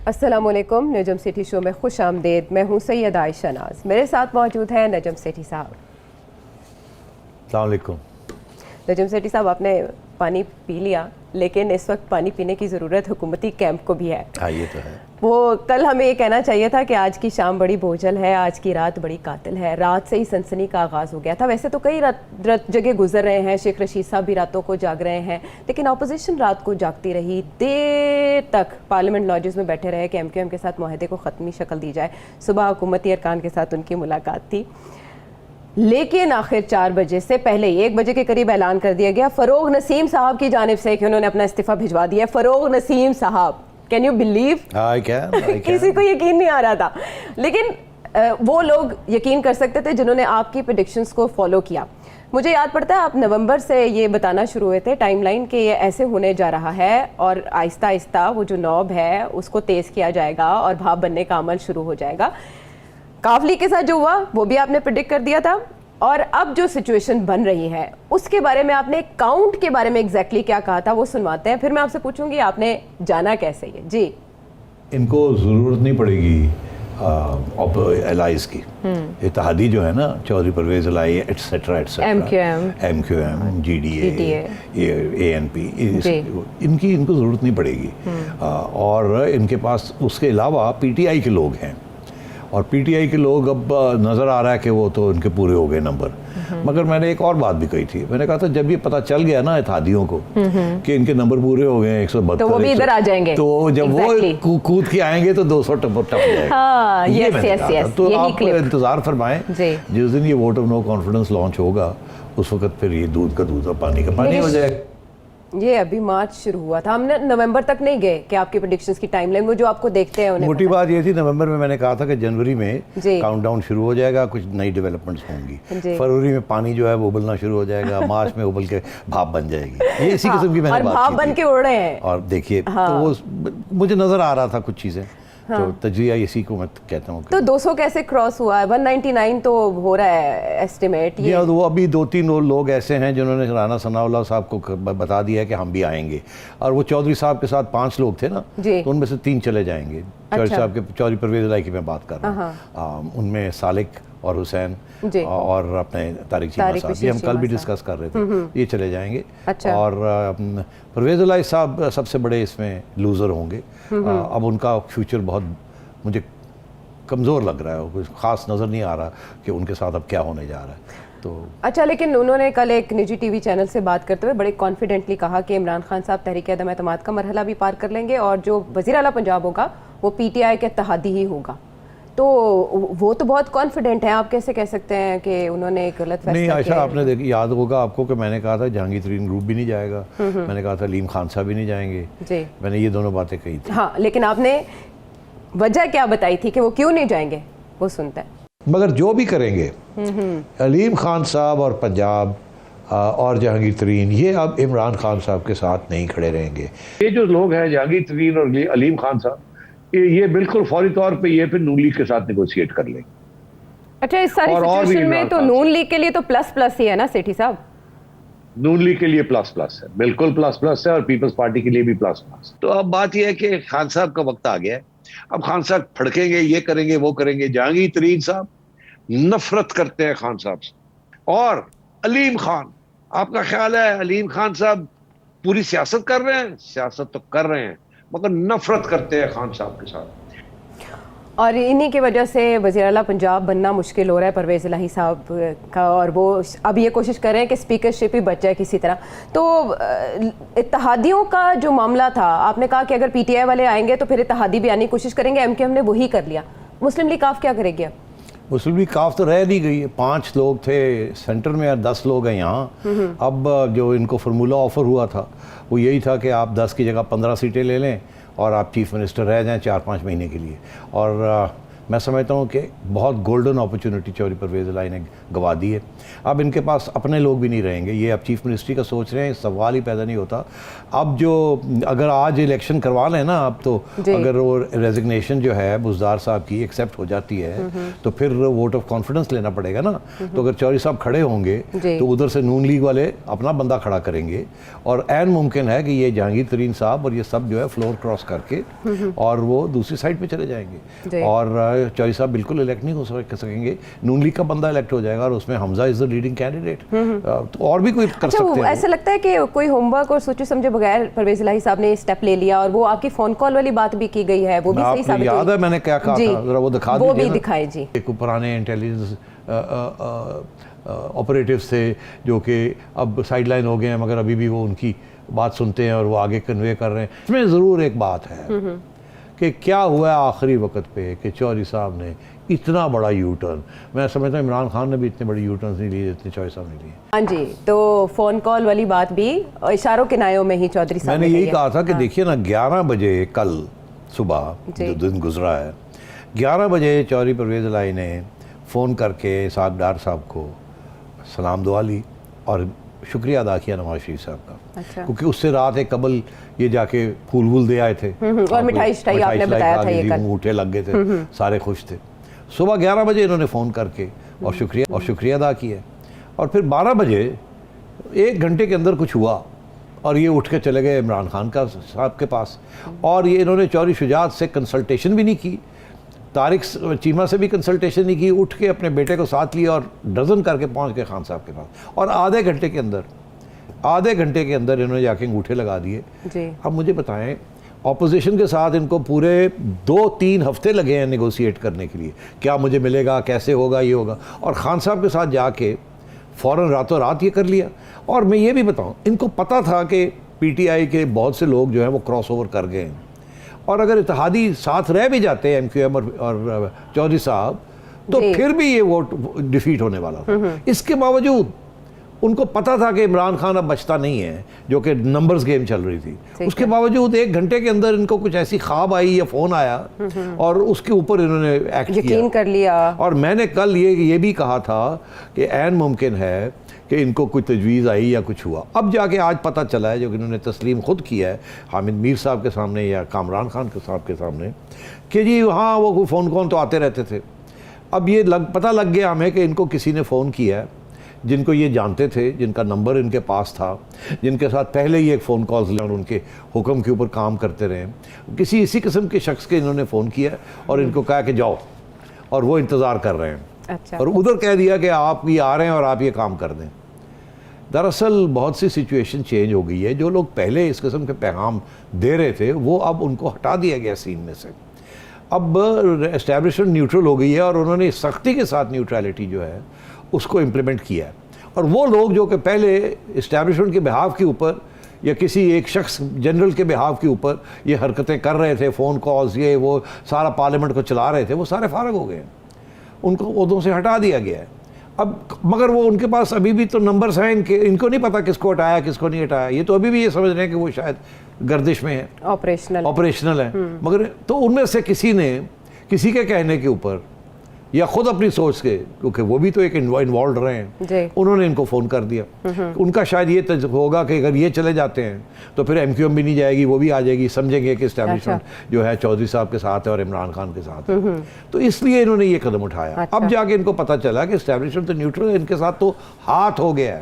अस्सलामुअलैकुम, नजम सेठी शो में खुश आमदेद। मैं हूँ सैयद आयशा नाज, मेरे साथ मौजूद है नजम सेठी साहब। अस्सलाम वालेकुम। नजम सेठी साहब, आपने पानी पी लिया, लेकिन इस वक्त पानी पीने की ज़रूरत हुकूमती कैंप को भी है। हाँ, ये तो है। वो कल हमें ये कहना चाहिए था कि आज की शाम बड़ी बोझल है, आज की रात बड़ी कातिल है। रात से ही सनसनी का आगाज़ हो गया था। वैसे तो कई रात जगह गुजर रहे हैं, शेख रशीद साहब भी रातों को जाग रहे हैं, लेकिन अपोजिशन रात को जागती रही, देर तक पार्लियामेंट लॉजेस में बैठे रहे कि MQM के साथ मुआहदे को ख़त्मी शक्ल दी जाए। सुबह हुकूमती अरकान के साथ उनकी मुलाकात थी, लेकिन आखिर 4 बजे से पहले 1 बजे के करीब ऐलान कर दिया गया फ़रोग नसीम साहब की जानिब से कि उन्होंने अपना इस्तीफ़ा भिजवा दिया। फ़रोग नसीम साहब, कैन यू बिलीव? किसी को यकीन नहीं आ रहा था, लेकिन वो लोग यकीन कर सकते थे जिन्होंने आपकी प्रेडिक्शंस को फॉलो किया। मुझे याद पड़ता है आप नवंबर से ये बताना शुरू हुए थे टाइमलाइन कि ये ऐसे होने जा रहा है और आहिस्ता आहिस्ता वो जो नॉब है उसको तेज़ किया जाएगा और भाप बनने का अमल शुरू हो जाएगा। काफली के साथ जो हुआ वो भी आपने प्रेडिक्ट कर दिया था, और अब जो सिचुएशन बन रही है उसके बारे में आपने काउंट के बारे में एग्जैक्टली क्या कहा था वो सुनवाते हैं, फिर मैं आपसे पूछूंगी आपने जाना कैसे है। जी, इनको ज़रूरत नहीं पड़ेगी एलाइज की। इत्तेहादी जो है ना, Chaudhry Pervaiz Elahi etcetera etcetera, MQM, GDA, ANP, इनको ज़रूरत नहीं पड़ेगी। और इनके पास उसके अलावा PTI के लोग हैं, और PTI के लोग अब नज़र आ रहा है कि वो तो इनके पूरे हो गए नंबर। मगर मैंने एक और बात भी कही थी, मैंने कहा था जब ये पता चल गया ना इत्तेहादियों को कि इनके नंबर पूरे हो गए 172, तो वो भी इधर आ जाएंगे, तो जब वो कूद के आएंगे तो 200 टप जाएगा। हाँ, यस, तो आप इंतजार फरमाएं, जिस दिन ये vote of no confidence launch होगा उस वक्त फिर ये दूध का दूध और पानी का पानी हो जाएगा। ये अभी मार्च शुरू हुआ था, हमने नवंबर तक नहीं गए कि आपकी प्रेडिक्शंस की टाइमलाइन, वो जो आपको देखते हैं उन्हें। मोटी बात ये थी, नवंबर में मैंने कहा था कि जनवरी में काउंटडाउन शुरू हो जाएगा, कुछ नई डेवलपमेंट्स होंगी। फरवरी में पानी जो है वो उबलना शुरू हो जाएगा, मार्च में उबल के भाप बन जाएगी। ये इसी किस्म की मैंने बात की थी। भाप बन के उड़ रहे हैं। और देखिए, तो वो मुझे नजर आ रहा था कुछ चीजें, तो तजरिया इसी को मैं कहता हूँ। तो 200 कैसे क्रॉस हुआ है? 199 तो हो रहा है एस्टिमेट। ये वो अभी 2-3 लोग ऐसे हैं जिन्होंने राना सनाउल्लाह साहब को बता दिया है कि हम भी आएंगे, और वो चौधरी साहब के साथ 5 लोग थे ना, तो उनमें से 3 चले जाएंगे। चौधरी साहब के, चौधरी परवेज इलाही की मैं बात कर रहा हूँ, उनमें सालिक और हुसैन और अपने तारिक चीमा साहब, ये हम कल भी डिस्कस कर रहे थे, ये चले जाएंगे। और परवेज इलाही साहब सबसे बड़े इसमें लूज़र होंगे। अब उनका फ्यूचर बहुत मुझे कमज़ोर लग रहा है, कुछ ख़ास नज़र नहीं आ रहा कि उनके साथ अब क्या होने जा रहा है। तो अच्छा, लेकिन उन्होंने कल एक निजी TV चैनल से बात करते हुए बड़े कॉन्फिडेंटली कहा कि इमरान खान साहब तहरीक अदम एतमाद का मरहला भी पार कर लेंगे और जो वज़ीर आला पंजाब होगा वो PTI के इत्तेहादी ही होगा। तो वो तो बहुत कॉन्फिडेंट है, आप कैसे कह सकते हैं कि उन्होंने एक गलत फैसला किया? आयशा, आपने याद होगा आपको कि मैंने कहा था जहांगीर तरीन ग्रुप भी नहीं जाएगा, मैंने कहा था अलीम खान साहब भी नहीं जाएंगे जी, मैंने ये दोनों बातें कही थी। हाँ, लेकिन आपने वजह क्या बताई थी कि वो क्यों नहीं जाएंगे, वो सुनता है। मगर जो भी करेंगे अलीम खान साहब और पंजाब और जहांगीर तरीन, ये अब इमरान खान साहब के साथ नहीं खड़े रहेंगे। ये जो लोग हैं जहांगीर तरीन और अलीम खान साहब, ये बिल्कुल फौरी तौर पे ये फिर नून लीग के साथ नेगोशिएट कर लेंगे। अच्छा, इस सारी सिचुएशन में तो नून लीग के लिए तो प्लस ही है ना सेठी साहब? नून लीग के लिए प्लस है, बिल्कुल प्लस है, और पीपल्स पार्टी के लिए भी प्लस। तो अब बात यह है कि खान साहब का वक्त आ गया है, अब खान साहब फड़केंगे, ये करेंगे वो करेंगे। जहांगीर तरीन साहब नफरत करते हैं खान साहब से, और अलीम खान, आपका ख्याल है अलीम खान साहब पूरी सियासत कर रहे हैं? सियासत तो कर रहे हैं, मगर नफरत करते हैं खान साहब के साथ, और इन्हीं की वजह से वज़ीर आला पंजाब बनना मुश्किल हो रहा है परवेज़ इलाही साहब का, और वो अब ये कोशिश कर रहे हैं कि स्पीकरशिप ही बच जाए किसी तरह। तो इत्तेहादियों का जो मामला था, आपने कहा कि अगर PTI वाले आएंगे तो फिर इत्तेहादी भी आने की कोशिश करेंगे, MQM ने वही कर लिया। मुस्लिम लीग काफ क्या करेगी? अब मुस्लिम लीग काफ तो रह नहीं गई है, 5 लोग थे सेंटर में और 10 लोग हैं यहाँ। अब जो इनको फार्मूला ऑफर हुआ था वो यही था कि आप 10 की जगह 15 सीटें ले लें और आप चीफ मिनिस्टर रह जाएं 4-5 महीने के लिए, और मैं समझता हूँ कि बहुत गोल्डन अपॉर्चुनिटी चौधरी परवेज़ इलाही ने गवा दी है। अब इनके पास अपने लोग भी नहीं रहेंगे, ये अब चीफ मिनिस्ट्री का सोच रहे हैं, सवाल ही पैदा नहीं होता। अब जो अगर आज इलेक्शन करवा लें ना, अब तो अगर वो रेजिग्नेशन जो है बुज़दार साहब की एक्सेप्ट हो जाती है तो फिर वोट ऑफ कॉन्फिडेंस लेना पड़ेगा ना। तो अगर चौधरी साहब खड़े होंगे तो उधर से नून लीग वाले अपना बंदा खड़ा करेंगे और ऐन मुमकिन है कि ये जहांगीर तरीन साहब और ये सब जो है फ्लोर क्रॉस करके और वो दूसरी साइड पे चले जाएंगे और चौधरी साहब बिल्कुल इलेक्ट नहीं हो सकेंगे। नून लीग का बंदा इलेक्ट हो जाएगा और उसमें Hamza is the leading candidate. तो और भी कोई कर सकते हैं। ऐसा लगता है कि कोई होमवर्क और सोचे समझे बगैर परवेज़ इलाही साहब ने स्टेप ले लिया और वो आपकी फोन कॉल वाली बात भी की गई है, वो भी सही साबित हुई। याद है मैंने क्या कहा था, जरा वो दिखा दीजिए। वो भी दिखाएं जी। एक पुराने इंटेलिजेंस ऑपरेटिव्स थे जो कि अब साइडलाइन हो गए हैं, मगर अभी भी वो उनकी बात सुनते हैं और वो आगे कन्वे कर रहे हैं। इसमें ज़रूर एक बात है कि क्या हुआ है आखिरी वक्त पे कि चौधरी साहब ने इतना बड़ा यू टर्न, मैं समझता हूँ इमरान खान ने भी इतने बड़े यू टर्न नहीं लिए जितने चौधरी साहब ने लिए। हाँ जी, तो फ़ोन कॉल वाली बात भी इशारों के नायों में ही चौधरी साहब मैंने यही कहा था कि देखिए ना 11 बजे कल सुबह जो दिन गुजरा है, 11 बजे चौधरी परवेज़ इलाही ने फ़ोन करके इसहाक डार साहब को सलाम दुआ ली और शुक्रिया अदा किया नवाज शरीफ साहब का। अच्छा। क्योंकि उससे रात एक कबल ये जाके फूल वूल दे आए थे और मिठाई आपने बताया था ये कल, अंगूठे लग गए थे, सारे खुश थे। सुबह 11 बजे इन्होंने फ़ोन करके और शुक्रिया अदा किया और फिर 12 बजे 1 घंटे के अंदर कुछ हुआ और ये उठ के चले गए इमरान खान का साहब के पास और ये इन्होंने चौधरी शुजात से कंसल्टेशन भी नहीं की, तारिक चीमा से भी कंसल्टेशन नहीं की, उठ के अपने बेटे को साथ लिया और डजन करके पहुंच गए खान साहब के पास और आधे घंटे के अंदर इन्होंने जाके अंगूठे लगा दिए। अब मुझे बताएं, ऑपोजिशन के साथ इनको पूरे 2-3 हफ्ते लगे हैं नेगोशिएट करने के लिए, क्या मुझे मिलेगा, कैसे होगा, ये होगा, और खान साहब के साथ जाके फ़ौरन रातों रात ये कर लिया। और मैं ये भी बताऊं, इनको पता था कि पीटीआई के बहुत से लोग जो हैं वो क्रॉस ओवर कर गए हैं और अगर इत्तेहादी साथ रह भी जाते हैं एमक्यूएम और चौधरी साहब तो फिर भी ये वोट डिफीट होने वाला था। इसके बावजूद उनको पता था कि इमरान खान अब बचता नहीं है, जो कि नंबर्स गेम चल रही थी, उसके बावजूद 1 घंटे के अंदर इनको कुछ ऐसी ख्वाब आई या फ़ोन आया और उसके ऊपर इन्होंने एक्ट यकीन कर लिया। और मैंने कल ये भी कहा था कि ऐन मुमकिन है कि इनको कोई तजवीज़ आई या कुछ हुआ। अब जाके आज पता चला है, जो कि इन्होंने तस्लीम खुद किया है हामिद मीर साहब के सामने या कामरान खान साहब के सामने, कि जी हाँ वो कोई फ़ोन तो आते रहते थे। अब ये पता लग गया हमें कि इनको किसी ने फ़ोन किया है, जिनको ये जानते थे, जिनका नंबर इनके पास था, जिनके साथ पहले ही एक फ़ोन कॉल्स और उनके हुक्म के ऊपर काम करते रहे, किसी इसी किस्म के शख्स के इन्होंने फ़ोन किया और इनको कहा कि जाओ, और वो इंतज़ार कर रहे हैं। अच्छा। और उधर कह दिया कि आप ये आ रहे हैं और आप ये काम कर दें। दरअसल बहुत सी सिचुएशन चेंज हो गई है, जो लोग पहले इस किस्म के पैगाम दे रहे थे वो अब उनको हटा दिया गया सीन में से। अब एस्टैब्लिशमेंट न्यूट्रल हो गई है और उन्होंने सख्ती के साथ न्यूट्रलिटी जो है उसको इम्प्लीमेंट किया है। और वो लोग जो कि पहले इस्टेब्लिशमेंट के बिहाफ के ऊपर या किसी एक शख्स जनरल के बिहाफ के ऊपर ये हरकतें कर रहे थे, फ़ोन कॉल्स ये वो सारा पार्लियामेंट को चला रहे थे, वो सारे फारग हो गए हैं, उनको ओहदों से हटा दिया गया है। अब मगर वो उनके पास अभी भी तो नंबर्स हैं इनको नहीं पता किसको हटाया किसको नहीं हटाया। ये तो अभी भी ये समझ रहे हैं कि वो शायद गर्दिश में है, ऑपरेशनल है। मगर तो उनमें से किसी ने किसी के कहने के ऊपर या खुद अपनी सोच के, क्योंकि वो भी तो एक इन्वॉल्व रहे हैं, उन्होंने इनको फ़ोन कर दिया। उनका शायद ये होगा कि अगर ये चले जाते हैं तो फिर एमक्यूएम भी नहीं जाएगी, वो भी आ जाएगी, समझेंगे कि इस्टेब्लिशमेंट जो है चौधरी साहब के साथ है और इमरान खान के साथ है, तो इसलिए इन्होंने ये कदम उठाया। अच्छा। अब जाके इनको पता चला कि इस्टेब्लिशमेंट तो न्यूट्रल है, इनके साथ तो हाथ हो गया है।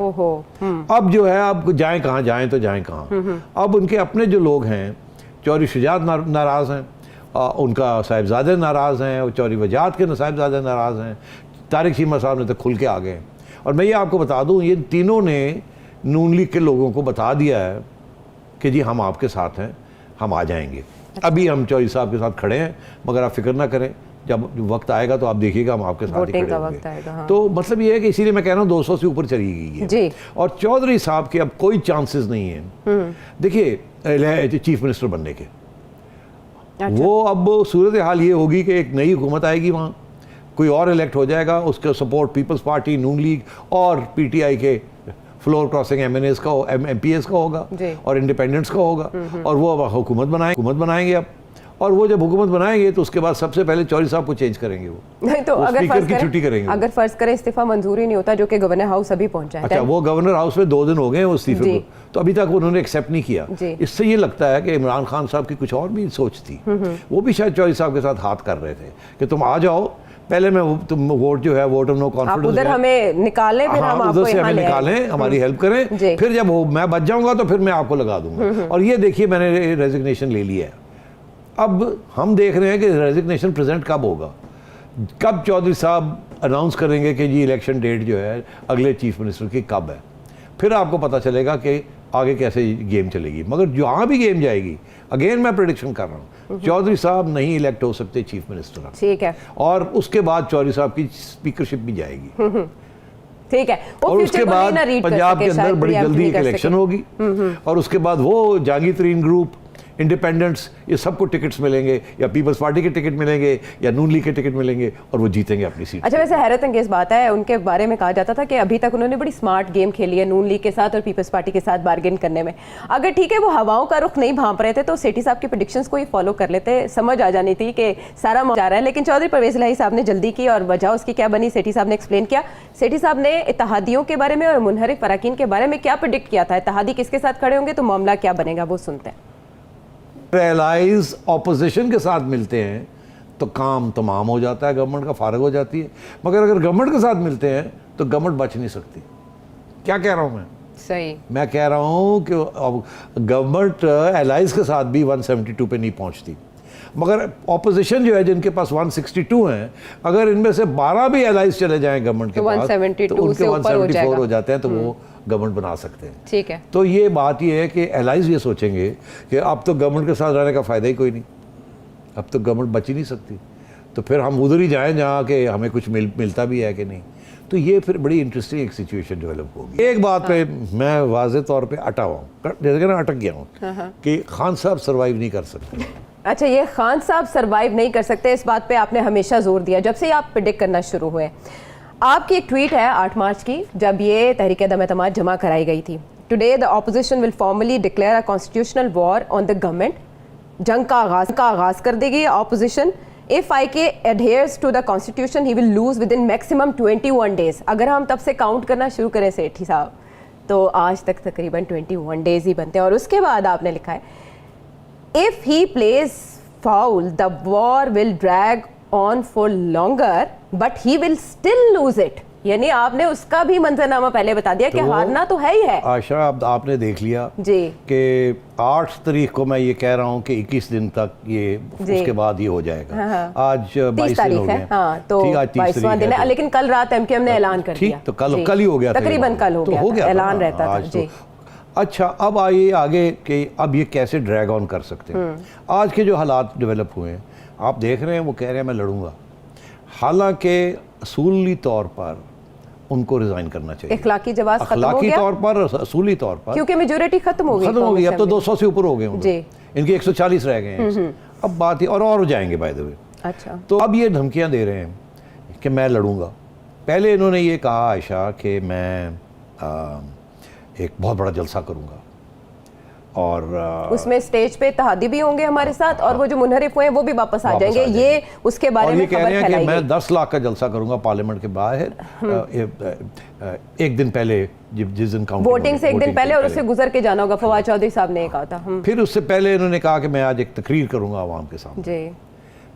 अब जो है अब जाएँ कहाँ, जाएँ तो जाएँ कहाँ। अब उनके अपने जो लोग हैं, चौधरी शुजात नाराज़ हैं, उनका साहिबजादे नाराज़ हैं, और चौधरी वजात के साहिबजादे नाराज़ हैं, तारिक चीमा साहब ने तो खुल के आ गए। और मैं ये आपको बता दूं, ये तीनों ने नून लीग के लोगों को बता दिया है कि जी हम आपके साथ हैं, हम आ जाएंगे। अभी हम चौधरी साहब के साथ खड़े हैं, मगर आप फिक्र ना करें, जब वक्त आएगा तो आप देखिएगा हम आपके साथ ही खड़े होंगे। हाँ। तो मतलब ये है कि इसीलिए मैं कह रहा हूँ 200 से ऊपर चली गई है जी। और चौधरी साहब के अब कोई चांसेस नहीं है, देखिए चीफ मिनिस्टर बनने के। अच्छा। वो अब सूरत हाल ये होगी कि एक नई हुकूमत आएगी, वहाँ कोई और इलेक्ट हो जाएगा, उसका सपोर्ट पीपल्स पार्टी, नून लीग और पीटीआई के फ्लोर क्रॉसिंग एमएनएस का एमपीएस का होगा और इंडिपेंडेंट्स का होगा, और वो अब हुकूमत बनाएंगे अब। और वो जब हुकूमत बनाएंगे तो उसके बाद सबसे पहले चौधरी साहब को चेंज करेंगे, वो नहीं तो अगर स्पीकर की छुट्टी करेंगे। अगर फर्ज करें इस्तीफा मंजूर ही नहीं होता, जो कि गवर्नर हाउस अभी पहुंचा है। अच्छा, वो गवर्नर हाउस में 2 दिन हो गए वो इस्तीफे को, तो अभी तक उन्होंने एक्सेप्ट नहीं किया। इससे ये लगता है कि इमरान खान साहब की कुछ और भी सोच थी, वो भी शायद चौधरी साहब के साथ हाथ कर रहे थे कि तुम आ जाओ, पहले मैं तुम वोट जो है वोट ऑफ नो कॉन्फिडेंस उधर हमें निकालें, फिर हम आपको उधर से हमें निकालें, हमारी हेल्प करें, फिर जब मैं बच जाऊंगा तो फिर मैं आपको लगा दूंगा। और ये देखिए मैंने रेजिग्नेशन ले लिया है। अब हम देख रहे हैं कि रेजिग्नेशन प्रेजेंट कब होगा, कब चौधरी साहब अनाउंस करेंगे कि जी इलेक्शन डेट जो है अगले चीफ मिनिस्टर की कब है, फिर आपको पता चलेगा कि आगे कैसे गेम चलेगी। मगर जहाँ भी गेम जाएगी, अगेन मैं प्रेडिक्शन कर रहा हूँ, चौधरी साहब नहीं इलेक्ट हो सकते चीफ मिनिस्टर, ठीक है, और उसके बाद चौधरी साहब की स्पीकरशिप भी जाएगी, ठीक है। और उसके बाद पंजाब के अंदर बड़ी जल्दी एक इलेक्शन होगी, और उसके बाद वो जहांगीर ग्रुप, इंडिपेंडेंट्स, ये सबको टिकट्स मिलेंगे, या पीपल्स पार्टी के टिकट मिलेंगे या नून लीग के टिकट मिलेंगे, और वो जीतेंगे अपनी सीट। अच्छा, वैसे हैरत अंगेज बात है, उनके बारे में कहा जाता था कि अभी तक उन्होंने बड़ी स्मार्ट गेम खेली है नून लीग के साथ और पीपल्स पार्टी के साथ बार्गेन करने में। अगर ठीक है वो हवाओं का रुख नहीं भांप रहे थे तो सेठी साहब की प्रेडिक्शंस को ही फॉलो कर लेते, समझ आ जानी थी कि सारा जा रहा है। लेकिन चौधरी परवेज इलाही साहब ने जल्दी की, और वजह उसकी क्या बनी सेठी साहब ने एक्सप्लेन किया। सेठी साहब ने इत्तेहादियों के बारे में और मुनहरिफ अरकान के बारे में क्या प्रेडिक्ट किया था, इत्तेहादी किसके साथ खड़े होंगे तो मामला क्या बनेगा, वो सुनते हैं। एलाइज ऑपोजिशन के साथ मिलते हैं तो काम तमाम हो जाता है, गवर्नमेंट का फारग हो जाती है। मगर अगर गवर्नमेंट के साथ मिलते हैं तो गवर्नमेंट बच नहीं सकती। क्या कह रहा हूँ मैं? सही, मैं कह रहा हूँ कि गवर्नमेंट एलाइज के साथ भी 172 पे नहीं पहुँचती, मगर ऑपोजिशन जो है जिनके पास 162 हैं, अगर इनमें से 12 भी एलाइज चले जाएं गवर्नमेंट के पास तो उनके 174 हो जाते हैं, तो वो गवर्नमेंट बना सकते हैं। ठीक है, तो ये बात ये है कि एलाइज ये सोचेंगे कि अब तो गवर्नमेंट के साथ रहने का फ़ायदा ही कोई नहीं, अब तो गवर्नमेंट बच ही नहीं सकती, तो फिर हम उधर ही जाएं जहाँ के हमें कुछ मिलता भी है कि नहीं। तो ये फिर बड़ी इंटरेस्टिंग एक सिचुएशन डेवलप होगी। एक बात पे मैं वाज़ेह तौर पे अटा हुआ हूँ, जैसे ना अटक गया हूँ कि खान साहब सर्वाइव नहीं कर सकते। अच्छा, ये खान साहब सर्वाइव नहीं कर सकते, इस बात पे आपने हमेशा जोर दिया जब से आप प्रेडिक्ट करना शुरू हुए। आपकी एक ट्वीट है 8 मार्च की, जब ये तहरीक दम एतमाद जमा कराई गई थी। Today the opposition will formally declare a constitutional war on the government. जंग का आगाज कर देगी opposition. If IK adheres to the constitution he will lose within maximum 21 days। अगर हम तब से काउंट करना शुरू करें सेठी साहब तो आज तक तकरीबन 21 डेज ही बनते हैं। और उसके बाद आपने लिखा है if he plays foul the war will drag on for longer but he will still lose it. यानी आपने उसका भी मंजरनामा पहले बता दिया कि हारना तो है ही है। आशा, अब आपने देख लिया जी कि 8 तारीख को मैं ये कह रहा हूँ कि 21 दिन तक ये, उसके बाद ये हो जाएगा। हाँ। आज 22 दिन हो गए, तो 22वां दिन है, लेकिन कल रात MKM ने ऐलान कर दिया। तो कल ही हो गया, तकरीबन कल हो गया, ऐलान रहता था जी। अच्छा, अब आइए आगे कि अब ये कैसे ड्रैग ऑन कर सकते हैं। आज के जो हालात डेवलप हुए हैं आप देख रहे हैं, वो कह रहे हैं मैं लड़ूंगा, हालांकि असूली तौर पर उनको रिजाइन करना चाहिए। इखलाकी जवाब खत्म हो गया, तौर पर, असूली तौर पर, क्योंकि मेजॉरिटी खत्म हो गई। अब तो 200 से ऊपर हो गए होंगे, इनके 140 रह गए हैं। अब बात और हो जाएंगे बाय द वे। अच्छा, तो अब ये धमकियां दे रहे हैं कि मैं लड़ूंगा। पहले इन्होंने ये कहा आयशा कि मैं एक बहुत बड़ा जलसा करूंगा और उसमें स्टेज पे इत्तेहादी भी होंगे हमारे साथ, और वो जो मुनहरिफ हुए हैं वो भी वापस आ जाएंगे। ये उसके बारे में खबर फैलाई गई। मैं 10 लाख का जलसा करूंगा पार्लियामेंट के बाहर एक दिन पहले, जिस दिन वोटिंग से एक दिन पहले, और उससे गुजर के जाना होगा। फवाद चौधरी साहब ने कहा था। फिर उससे पहले इन्होंने कहा कि मैं आज एक तकरीर करूंगा आवाम के सामने जी।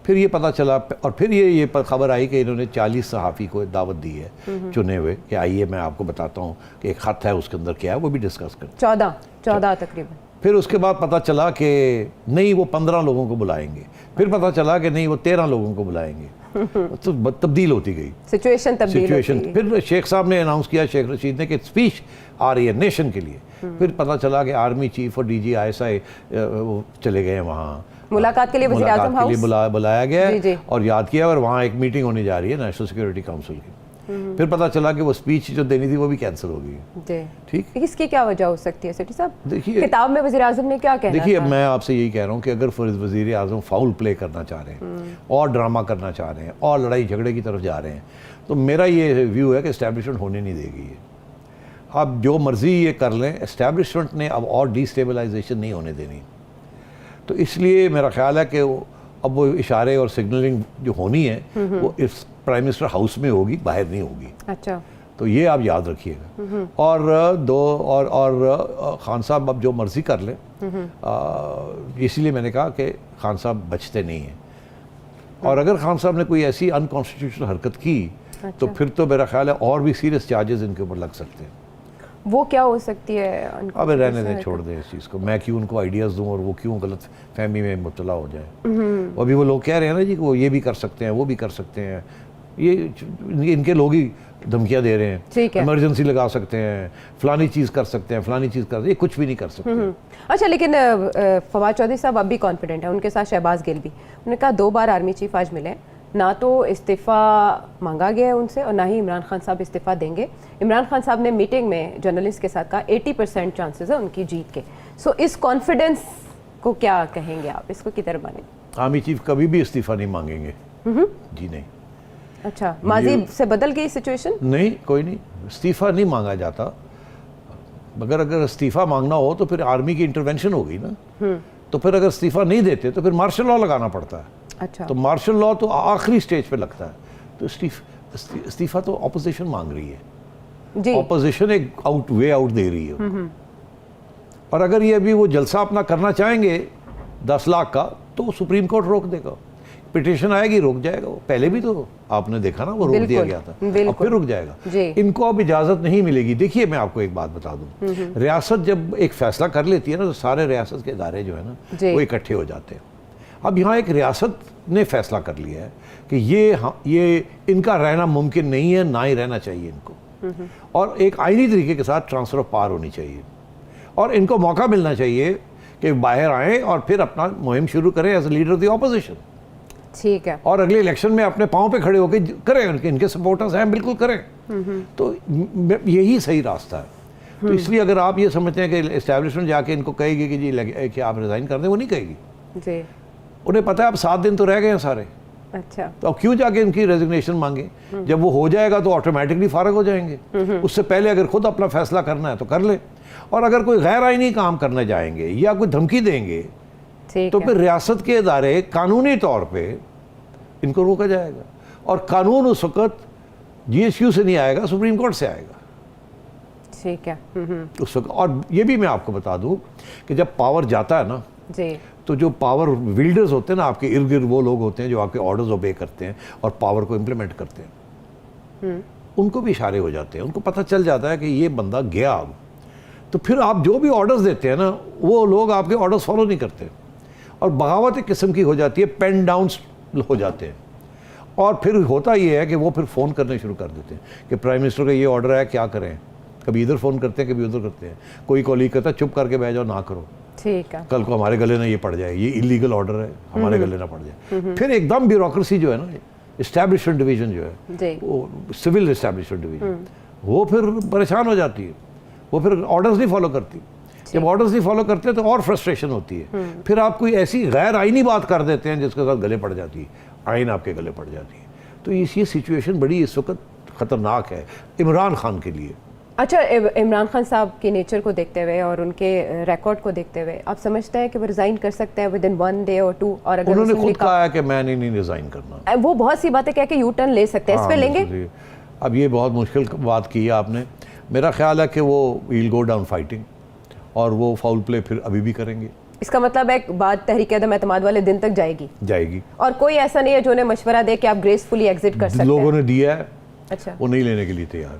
फिर ये पता चला, और फिर ये खबर आई कि इन्होंने 40 सहाफ़ी को दावत दी है चुने हुए कि आइए मैं आपको बताता हूँ कि एक खत है उसके अंदर क्या है, वो भी डिस्कस कर 14 तकरीबन। फिर उसके बाद पता चला कि नहीं वो 15 लोगों को बुलाएंगे, फिर पता चला कि नहीं वो 13 लोगों को बुलाएंगे। तो तब्दील होती गई सिचुएशन। फिर शेख साहब ने अनाउंस किया, शेख रशीद ने, कि स्पीच आ रही है नेशन के लिए। फिर पता चला कि आर्मी चीफ और DG ISI वो चले गए वहाँ मुलाकात के लिए, वज़ीर आज़म हाउस बुलाया गया और याद किया, और वहाँ एक मीटिंग होने जा रही है नेशनल सिक्योरिटी काउंसिल की। फिर पता चला कि वो स्पीच जो देनी थी वो भी कैंसिल हो गई। ठीक, इसकी क्या वजह हो सकती है सेठी साहब? देखिए, किताब में वज़ीर आज़म ने क्या कहना था? देखिए, मैं आपसे यही कह रहा हूँ कि अगर वज़ीर आज़म फाउल प्ले करना चाह रहे हैं और ड्रामा करना चाह रहे हैं और लड़ाई झगड़े की तरफ जा रहे हैं, तो मेरा ये व्यू है कि एस्टैब्लिशमेंट होने नहीं देगी। अब जो मर्जी ये कर लें, एस्टैब्लिशमेंट ने अब और डिस्टेबलाइजेशन नहीं होने देनी। तो इसलिए मेरा ख्याल है कि अब वो इशारे और सिग्नलिंग जो होनी है वो इस प्राइम मिनिस्टर हाउस में होगी, बाहर नहीं होगी। अच्छा, तो ये आप याद रखिएगा। और खान साहब अब जो मर्जी कर लें, इसीलिए मैंने कहा कि खान साहब बचते नहीं हैं। और अगर खान साहब ने कोई ऐसी अनकॉन्स्टिट्यूशनल हरकत की तो फिर तो मेरा ख्याल है और भी सीरियस चार्जेस इनके ऊपर लग सकते हैं। वो क्या हो सकती है? अब रहने दें, छोड़ दें इस चीज़ को। मैं क्यों उनको आइडियाज़ दूं और वो क्यों गलत फहमी में मुब्तला हो जाए। अभी वो लोग कह रहे हैं ना जी कि वो ये भी कर सकते हैं, वो भी कर सकते हैं। ये इनके लोग ही धमकियां दे रहे हैं, इमरजेंसी लगा सकते हैं, फलानी चीज़ कर सकते हैं, फलानी चीज़ कर सकते हैं, ये कुछ भी नहीं कर सकते। अच्छा, लेकिन फवाद चौधरी साहब अब भी कॉन्फिडेंट है, उनके साथ शहबाज गिल भी। उन्होंने कहा 2 बार आर्मी चीफ आज मिले, ना तो इस्तीफ़ा मांगा गया है उनसे और ना ही इमरान खान साहब इस्तीफ़ा देंगे। इमरान खान साहब ने मीटिंग में जर्नलिस्ट के साथ कहा 80% चांसेस है उनकी जीत के। सो इस कॉन्फिडेंस को क्या कहेंगे आप, इसको किधर माने? आर्मी चीफ कभी भी इस्तीफ़ा नहीं मांगेंगे। जी नहीं। अच्छा, माजी से बदल गई सिचुएशन? नहीं, कोई नहीं, इस्तीफ़ा नहीं मांगा जाता। मगर अगर इस्तीफ़ा मांगना हो तो फिर आर्मी की इंटरवेंशन होगी ना। तो फिर अगर इस्तीफ़ा नहीं देते तो फिर मार्शल लॉ लगाना पड़ता है। अच्छा, तो मार्शल लॉ तो आखिरी स्टेज पे लगता है। तो इस्तीफ़ा तो ऑपोजिशन मांग रही है, ऑपोजिशन एक वे आउट दे रही है। और अगर ये अभी वो जलसा अपना करना चाहेंगे 10 लाख का तो सुप्रीम कोर्ट रोक देगा। पिटीशन आएगी, रोक जाएगा। वो पहले भी तो आपने देखा ना, वो रोक दिया गया था, अब फिर रुक जाएगा। इनको अब इजाज़त नहीं मिलेगी। देखिए, मैं आपको एक बात बता दूं, रियासत जब एक फैसला कर लेती है ना तो सारे रियासत के इदारे जो है ना वो इकट्ठे हो जाते हैं। अब यहाँ एक रियासत ने फैसला कर लिया है कि ये इनका रहना मुमकिन नहीं है, ना ही रहना चाहिए इनको। और एक आईनी तरीके के साथ ट्रांसफ़र ऑफ पावर होनी चाहिए और इनको मौका मिलना चाहिए कि बाहर आएँ और फिर अपना मुहिम शुरू करें as a leader of the opposition. ठीक है। और अगले इलेक्शन में अपने पाँव पे खड़े होकर करें, इनके सपोर्टर्स हैं, बिल्कुल करें। तो यही सही रास्ता है। तो इसलिए अगर आप ये समझते हैं कि एस्टैब्लिशमेंट जाके इनको कहेगी कि जी कि आप रिज़ाइन कर दें, वो नहीं कहेगी जी। उन्हें पता है अब 7 दिन तो रह गए हैं सारे। अच्छा, तो अब क्यों जाके इनकी रेजिग्नेशन मांगे? जब वो हो जाएगा तो ऑटोमेटिकली फारग हो जाएंगे। उससे पहले अगर खुद अपना फैसला करना है तो कर ले। और अगर कोई गैर आईनी काम करने जाएंगे या कोई धमकी देंगे तो फिर रियासत के इदारे कानूनी तौर पे इनको रोका जाएगा। और कानून उस वक्त GSU से नहीं आएगा, सुप्रीम कोर्ट से आएगा। ठीक है। उस वक्त। और ये भी मैं आपको बता दूं कि जब पावर जाता है ना जी, तो जो पावर विल्डर्स होते हैं ना आपके इर्द गिर्द, वो लोग होते हैं जो आपके ऑर्डर्स ओबे करते हैं और पावर को इम्प्लीमेंट करते हैं, उनको भी इशारे हो जाते हैं। उनको पता चल जाता है कि ये बंदा गया अब। तो फिर आप जो भी ऑर्डर्स देते हैं ना वो लोग आपके ऑर्डर्स फॉलो नहीं करते और बगावत एक किस्म की हो जाती है, पेन डाउन हो जाते हैं। और फिर होता ये है कि वो फिर फ़ोन करने शुरू कर देते हैं कि प्राइम मिनिस्टर का ये ऑर्डर है, क्या करें। कभी इधर फ़ोन करते हैं, कभी उधर करते हैं। कोई कॉलीग कहता है चुप करके बैठ जाओ, ना करो, ठीक है, कल को हमारे गले ना ये पड़ जाए, ये इलीगल ऑर्डर है, हमारे गले ना पड़ जाए। फिर एकदम ब्यूरोक्रेसी जो है ना, एस्टैब्लिशमेंट डिवीजन जो है, वो सिविल एस्टैब्लिशमेंट डिवीजन, वो फिर परेशान हो जाती है। वो फिर ऑर्डर्स नहीं फॉलो करती। जब ऑर्डर्स नहीं फॉलो करते तो और फ्रस्ट्रेशन होती है। फिर आप कोई ऐसी गैर आईनी बात कर देते हैं जिसके साथ गले पड़ जाती है, आइन आपके गले पड़ जाती है। तो ये सिचुएशन बड़ी इस वक्त ख़तरनाक है इमरान खान के लिए। अच्छा, इमरान खान साहब के नेचर को देखते हुए और उनके रिकॉर्ड को देखते हुए आप समझते हैं कि वो रिज़ाइन कर सकते हैं विद इन 1 डे और 2? और अगर उन्होंने खुद कहा है कि मैंने नहीं रिज़ाइन करना, वो बहुत सी बातें कह के यू टर्न ले सकते हैं, इस पे लेंगे? अब ये बहुत मुश्किल बात की है आपने। मेरा ख्याल है कि वो विल गो डाउन फाइटिंग और वो फाउल प्ले फिर अभी भी करेंगे। इसका मतलब है बात तहरीक-ए-एतमाद वाले दिन तक जाएगी और कोई ऐसा नहीं है जो उन्हें मशवरा दे कि आप ग्रेसफुली एग्जिट कर सकते हैं? लोगों ने दिया है, अच्छा, वो नहीं लेने के लिए तैयार।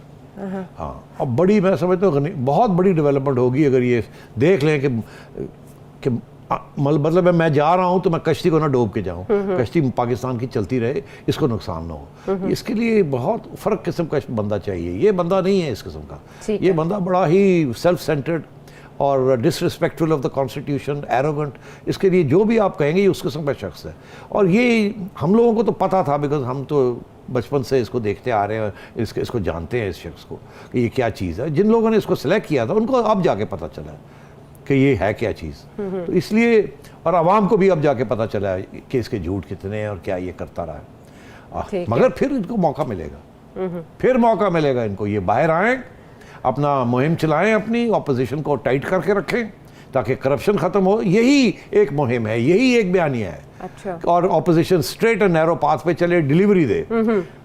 हाँ, अब बड़ी मैं समझता हूँ बहुत बड़ी डेवलपमेंट होगी अगर ये देख लें कि मतलब मैं जा रहा हूँ तो मैं कश्ती को ना डूब के जाऊँ, कश्ती पाकिस्तान की चलती रहे, इसको नुकसान ना हो। इसके लिए बहुत फ़र्क किस्म का बंदा चाहिए। ये बंदा नहीं है इस किस्म का। ये बंदा बड़ा ही सेल्फ सेंटर्ड और disrespectful of the constitution, arrogant, इसके लिए जो भी आप कहेंगे ये उस किस्म का शख्स है। और ये हम लोगों को तो पता था, बिकॉज हम तो बचपन से इसको देखते आ रहे हैं, इसको जानते हैं इस शख्स को कि ये क्या चीज़ है। जिन लोगों ने इसको सिलेक्ट किया था उनको अब जाके पता चला कि ये है क्या चीज़। तो इसलिए और आवाम को भी अब जाके पता चला है कि इसके झूठ कितने हैं और क्या ये करता रहा है। मगर फिर इनको मौका मिलेगा, फिर मौका मिलेगा इनको। ये बाहर आएँ, अपना मुहिम चलाएं, अपनी ऑपोजिशन को टाइट करके रखें, ताकि करप्शन ख़त्म हो। यही एक मुहिम है, यही एक बयानिया है। अच्छा। और opposition straight and narrow path पे चले, डिलीवरी दे,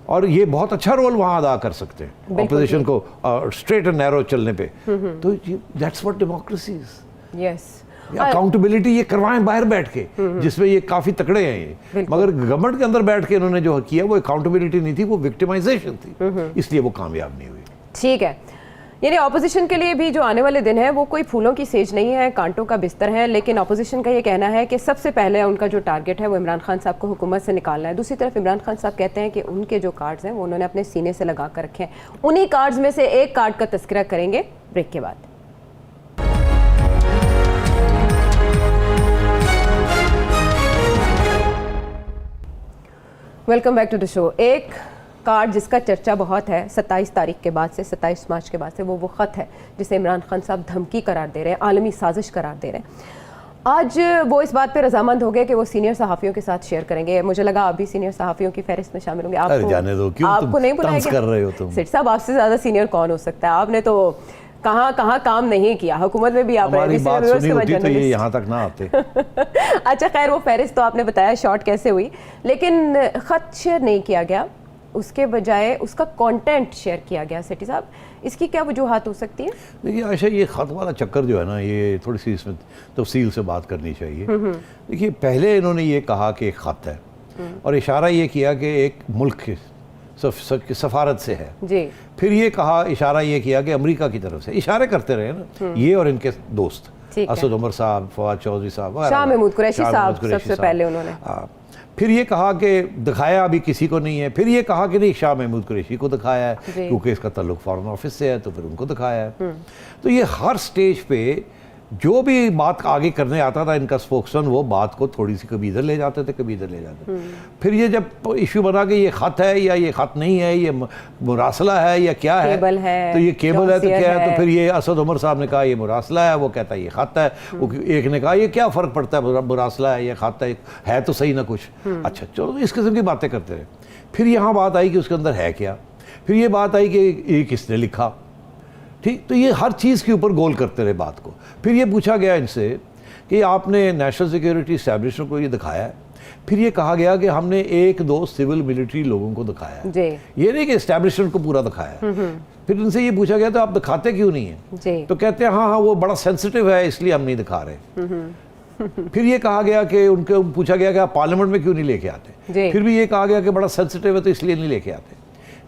और ये बहुत अच्छा रोल वहाँ अदा कर सकते हैं ऑपोजिशन को स्ट्रेट एंड नैरो चलने पे। तो that's what democracy is. Yes, accountability ये करवाएं बाहर बैठ के, जिसमें ये काफी तकड़े हैं ये, मगर गवर्नमेंट के अंदर बैठ के इन्होंने जो किया वो अकाउंटेबिलिटी नहीं थी, वो विक्टिमाइजेशन थी, इसलिए वो कामयाब नहीं हुई। ठीक है, यानी ऑपोजिशन के लिए भी जो आने वाले दिन है वो कोई फूलों की सेज नहीं है, कांटों का बिस्तर है, लेकिन ऑपोजिशन का ये कहना है कि सबसे पहले उनका जो टारगेट है वो इमरान खान साहब को हुकूमत से निकालना है। दूसरी तरफ इमरान खान साहब कहते हैं कि उनके जो कार्ड्स हैं वो उन्होंने अपने सीने से लगा कर रखे हैं। उन्हीं कार्ड्स में से एक कार्ड का तस्करा करेंगे ब्रेक के बाद। Welcome back to the show. एक कार्ड जिसका चर्चा बहुत है 27 तारीख के बाद से, 27 मार्च के बाद से, वो ख़त है जिसे इमरान खान साहब धमकी करार दे रहे हैं, आलमी साजिश करार दे रहे हैं। आज वो इस बात पे रजामंद हो गए कि वो सीनियर सहाफ़ियों के साथ शेयर करेंगे। मुझे लगा आप भी सीनियर सहाफ़ियों की फहरिस्त में शामिल होंगे। आपको नहीं बुलाया कर रहे हो तुम? सेठ साहब, आपसे ज़्यादा सीनियर कौन हो सकता है? आपने तो कहाँ काम नहीं किया, हुकूमत में भी आप रहे, बात सुनी होती तो ये यहाँ तक ना आते। अच्छा खैर, वो फहरिस्त तो आपने बताया शॉर्ट कैसे हुई, लेकिन ख़त शेयर नहीं किया गया, उसके बजाय उसका कंटेंट शेयर किया गया। सेठी साहब, इसकी क्या वजूहात हो सकती है? देखिए आयशा, ये ख़त वाला चक्कर जो है ना, ये थोड़ी सी इसमें तफसील से बात करनी चाहिए। देखिए, पहले इन्होंने ये कहा कि एक ख़त है, और इशारा ये किया कि एक मुल्क की सफारत से है जी। फिर ये कहा, इशारा ये किया कि अमेरिका की तरफ से। इशारे करते रहे ना ये और इनके दोस्त असद उमर साहब, फवाद चौधरी साहब, शाह महमूद कुरैशी साहब सबसे पहले उन्होंने। फिर ये कहा कि दिखाया अभी किसी को नहीं है। फिर ये कहा कि नहीं, शाह महमूद कुरैशी को दिखाया है क्योंकि इसका ताल्लुक फॉरेन ऑफिस से है, तो फिर उनको दिखाया है। तो ये हर स्टेज पे जो भी बात आगे करने आता था इनका स्पोक्समैन, वो बात को थोड़ी सी कभी इधर ले जाते थे, कभी इधर ले जाते थे। फिर ये जब इशू बना कि ये ख़त है या ये ख़त नहीं है, ये मुरासला है या क्या है, है, तो ये केबल है तो क्या है? तो फिर ये असद उमर साहब ने कहा ये मुरासला है, वो कहता है ये ख़त है। एक ने कहा ये क्या फ़र्क पड़ता है, मुरासला है या ख़त है तो सही ना कुछ। अच्छा चलो, इस किस्म की बातें करते रहे। फिर यहाँ बात आई कि उसके अंदर है क्या। फिर ये बात आई कि ये किसने लिखा, ठीक। तो ये हर चीज़ के ऊपर गोल करते रहे बात को। फिर ये पूछा गया इनसे कि आपने नेशनल सिक्योरिटी एस्टैब्लिशमेंट को ये दिखाया है। फिर ये कहा गया कि हमने एक दो सिविल मिलिट्री लोगों को दिखाया है, ये नहीं कि एस्टैब्लिशमेंट को पूरा दिखाया है। फिर इनसे ये पूछा गया तो आप दिखाते क्यों नहीं है? तो कहते हैं हाँ वो बड़ा सेंसिटिव है इसलिए हम नहीं दिखा रहे। फिर ये कहा गया कि उनको पूछा गया कि आप पार्लियामेंट में क्यों नहीं लेके आते? फिर भी ये कहा गया कि बड़ा सेंसिटिव है तो इसलिए नहीं लेके आते।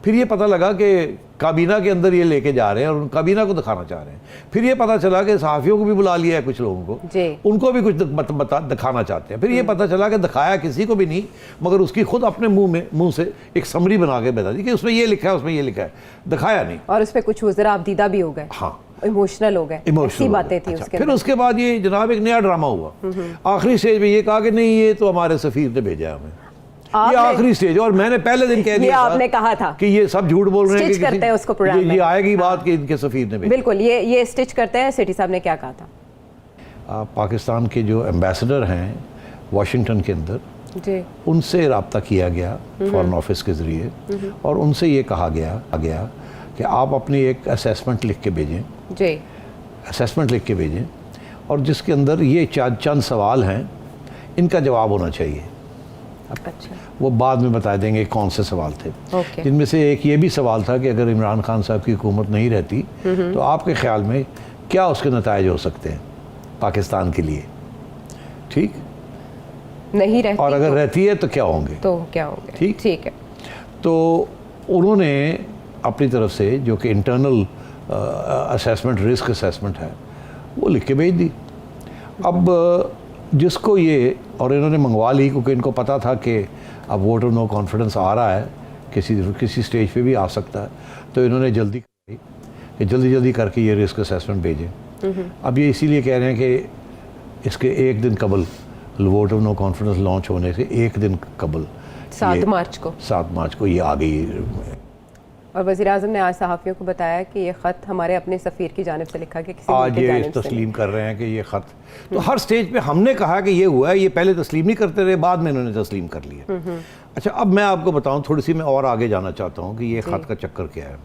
फिर ये पता लगा कि काबीना के अंदर ये लेके जा रहे हैं और उन काबीना को दिखाना चाह रहे हैं। फिर ये पता चला कि सहाफ़ियों को भी बुला लिया है कुछ लोगों को, उनको भी कुछ दिखाना चाहते हैं। फिर ये पता चला कि दिखाया किसी को भी नहीं, मगर उसकी खुद अपने मुंह से एक समरी बना के बता दी कि उसमें ये लिखा है, उसमें ये लिखा है, दिखाया नहीं। और उस पर कुछ वज़रा आपदीदा भी हो गए, हाँ, इमोशनल हो गए, ऐसी बातें थी। अच्छा, फिर उसके बाद ये जनाब एक नया ड्रामा हुआ। आखिरी स्टेज में ये कहा कि नहीं ये तो हमारे सफ़ीर ने भेजा है हमें, ये आखिरी स्टेज। और मैंने पहले दिन कह दिया आपने कहा था कि ये सब झूठ बोल रहे हैं, करते हैं उसको प्रोग्राम में। ये आएगी बात कि इनके सफीर ने बिल्कुल ये स्टिच करते हैं। सेठी साहब ने क्या कहा था? पाकिस्तान के जो एम्बेसडर हैं वाशिंगटन के अंदर जी, उनसे रब्ता किया गया फॉरेन ऑफिस के ज़रिए, और उनसे ये कहा गया कि आप अपनी एक असेसमेंट लिख के भेजें जी, असेसमेंट लिख के भेजें, और जिसके अंदर ये चंद सवाल हैं, इनका जवाब होना चाहिए। अच्छा, वो बाद में बता देंगे कौन से सवाल थे। जिनमें से एक ये भी सवाल था कि अगर इमरान खान साहब की हुकूमत नहीं रहती तो आपके ख्याल में क्या उसके नतायज हो सकते हैं पाकिस्तान के लिए, ठीक नहीं रहती, और अगर रहती है तो क्या होंगे, ठीक है। तो उन्होंने अपनी तरफ से जो कि इंटरनल असेसमेंट, रिस्क असेसमेंट है, वो लिख के भेज दी। अब जिसको ये, और इन्होंने मंगवा ली क्योंकि इनको पता था कि अब वोट ऑफ नो कॉन्फिडेंस आ रहा है, किसी स्टेज पे भी आ सकता है, तो इन्होंने जल्दी की कि जल्दी करके ये रिस्क असेसमेंट भेजें। अब ये इसीलिए कह रहे हैं कि इसके एक दिन कबल, vote of no confidence launch होने से एक दिन कबल 7 मार्च को ये आ गई। और वज़ीर-ए-आज़म ने आज सहाफ़ियों को बताया कि ये ख़त हमारे अपने सफ़ीर की जानिब से लिखा कि किसी आज ये तस्लीम कर रहे हैं कि ये ख़त, तो हर स्टेज पे हमने कहा कि ये हुआ है, ये पहले तस्लीम नहीं करते रहे, बाद में इन्होंने तस्लीम कर लिया। अच्छा, अब मैं आपको बताऊं, थोड़ी सी मैं और आगे जाना चाहता हूं कि ये ख़त का चक्कर क्या है।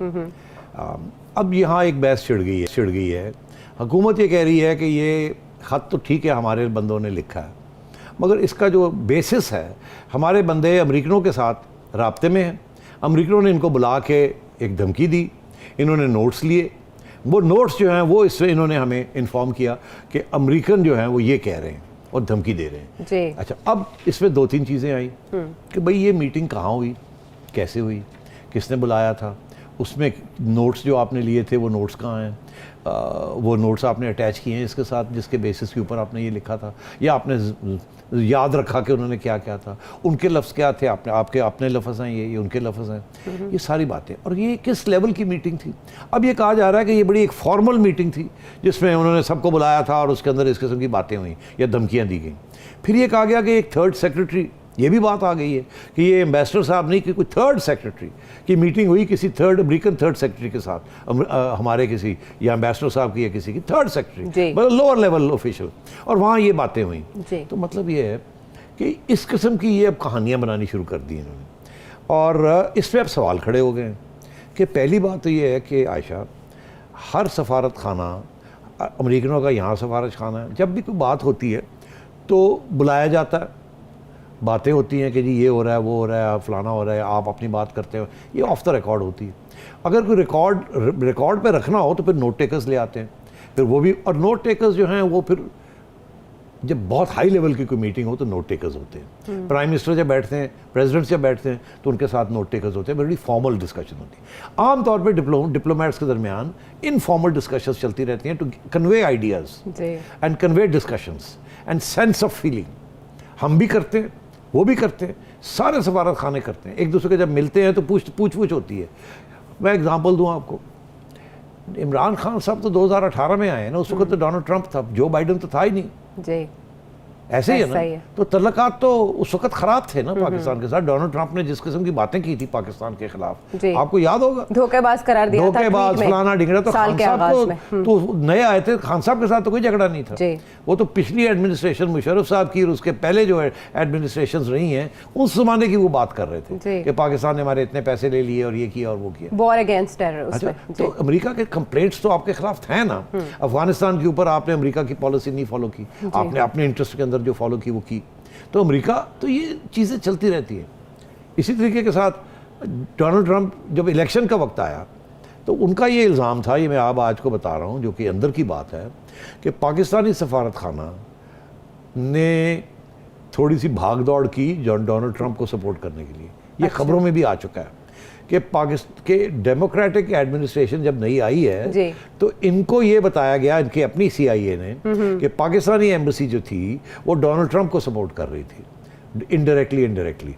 अब यहाँ एक बहस छिड़ गई है। हुकूमत ये कह रही है कि ये ख़त तो ठीक है हमारे बंदों ने लिखा है, मगर इसका जो बेसिस है, हमारे बंदे अमेरिकनों के साथ राब्ते में हैं। अमेरिकनों ने इनको बुला के एक धमकी दी, इन्होंने नोट्स लिए, वो नोट्स जो हैं वो इससे इन्होंने हमें इन्फॉर्म किया कि अमेरिकन जो हैं वो ये कह रहे हैं और धमकी दे रहे हैं जी। अच्छा, अब इसमें 2-3 चीज़ें आई कि भाई ये मीटिंग कहाँ हुई, कैसे हुई, किसने बुलाया था, उसमें नोट्स जो आपने लिए थे वो नोट्स कहाँ हैं, वो नोट्स आपने अटैच किए हैं इसके साथ जिसके बेसिस के ऊपर आपने ये लिखा था, या आपने याद रखा कि उन्होंने क्या क्या था, उनके लफ्ज़ क्या थे, आपके अपने लफ्ज़ हैं, ये उनके लफ्ज़ हैं, ये सारी बातें। और ये किस लेवल की मीटिंग थी? अब ये कहा जा रहा है कि ये बड़ी एक फॉर्मल मीटिंग थी जिसमें उन्होंने सबको बुलाया था और उसके अंदर इस किस्म की बातें हुई या धमकियाँ दी गई। फिर ये कहा गया कि एक थर्ड सेक्रेटरी, ये भी बात आ गई है कि ये एम्बेसडर साहब नहीं कि कोई थर्ड सेक्रेटरी की मीटिंग हुई किसी अमेरिकन थर्ड सेक्रेटरी के साथ, हमारे किसी या एम्बेसडर साहब की या किसी की थर्ड सेक्रेटरी, मतलब लोअर लेवल ऑफिशियल, और वहाँ ये बातें हुई। तो मतलब ये है कि इस किस्म की ये अब कहानियाँ बनानी शुरू कर दी इन्होंने, और इस पर अब सवाल खड़े हो गए हैं कि पहली बात तो ये है कि आयशा, हर सफारत खाना, अमेरिकनों का यहाँ सफारत खाना है, जब भी कोई बात होती है तो बुलाया जाता है, बातें होती हैं कि जी ये हो रहा है, वो हो रहा है, फलाना हो रहा है, आप अपनी बात करते हो, ये ऑफ द रिकॉर्ड होती है। अगर कोई रिकॉर्ड पे रखना हो तो फिर नोट टेकर्स ले आते हैं, फिर वो भी, और नोट टेकर्स जो हैं वो फिर जब बहुत हाई लेवल की कोई मीटिंग हो तो नोट टेकर्स होते हैं। प्राइम मिनिस्टर जब बैठते हैं, प्रेसिडेंट जब बैठते हैं तो उनके साथ नोट टेकर्स होते हैं, बड़ी फॉर्मल डिस्कशन होती है। आमतौर पर डिप्लोमेट्स के दरमियान इनफॉर्मल डिस्कशंस चलती रहती हैं to convey ideas and convey discussions and sense of feeling. हम भी करते हैं, वो भी करते हैं, सारे सफारत खाने करते हैं, एक दूसरे के जब मिलते हैं तो पूछ होती है। मैं एग्जांपल दूं आपको, इमरान खान साहब तो 2018 में आए हैं ना, उस वक्त तो डोनाल्ड ट्रंप था, जो बाइडन तो था ही नहीं जी। ऐसे ही है ना, तो तल्लुकात तो उस वक्त खराब थे ना पाकिस्तान के साथ। डोनाल्ड ट्रंप ने जिस किस्म की बातें की थी पाकिस्तान के खिलाफ, आपको याद होगा, धोखेबाज करार दिया था, धोखेबाज फलाना ढिंगड़ा। तो खान साहब तो नए आए थे, खान साहब के साथ तो कोई झगड़ा नहीं था, वो तो पिछली एडमिनिस्ट्रेशन मुशर्रफ साहब की और उसके पहले जो एडमिनिस्ट्रेशन रही हैं उस जमाने की वो बात कर रहे थे कि पाकिस्तान ने हमारे इतने पैसे ले लिए और ये किया और वो किया, वॉर अगेंस्ट टेरर। अच्छा, तो अमेरिका के कंप्लेंट्स तो आपके खिलाफ हैं ना। अफगानिस्तान के ऊपर आपने अमेरिका की पॉलिसी नहीं फॉलो की, आपने अपने इंटरेस्ट के अंदर जो फॉलो की वो की, तो अमेरिका, तो ये चीज़ें चलती रहती हैं। इसी तरीके के साथ डोनाल्ड ट्रंप जब इलेक्शन का वक्त आया तो उनका ये इल्ज़ाम था, ये मैं आप आज को बता रहा हूँ जो कि अंदर की बात है, कि पाकिस्तानी सफारत खाना ने थोड़ी सी भाग दौड़ की डोनाल्ड ट्रंप को सपोर्ट करने के लिए। ये खबरों में भी आ चुका है कि पाकिस्तान के डेमोक्रेटिक एडमिनिस्ट्रेशन जब नई आई है तो इनको ये बताया गया, इनके अपनी CIA ने, कि पाकिस्तानी एम्बेसी जो थी वो डोनाल्ड ट्रंप को सपोर्ट कर रही थी इनडायरेक्टली।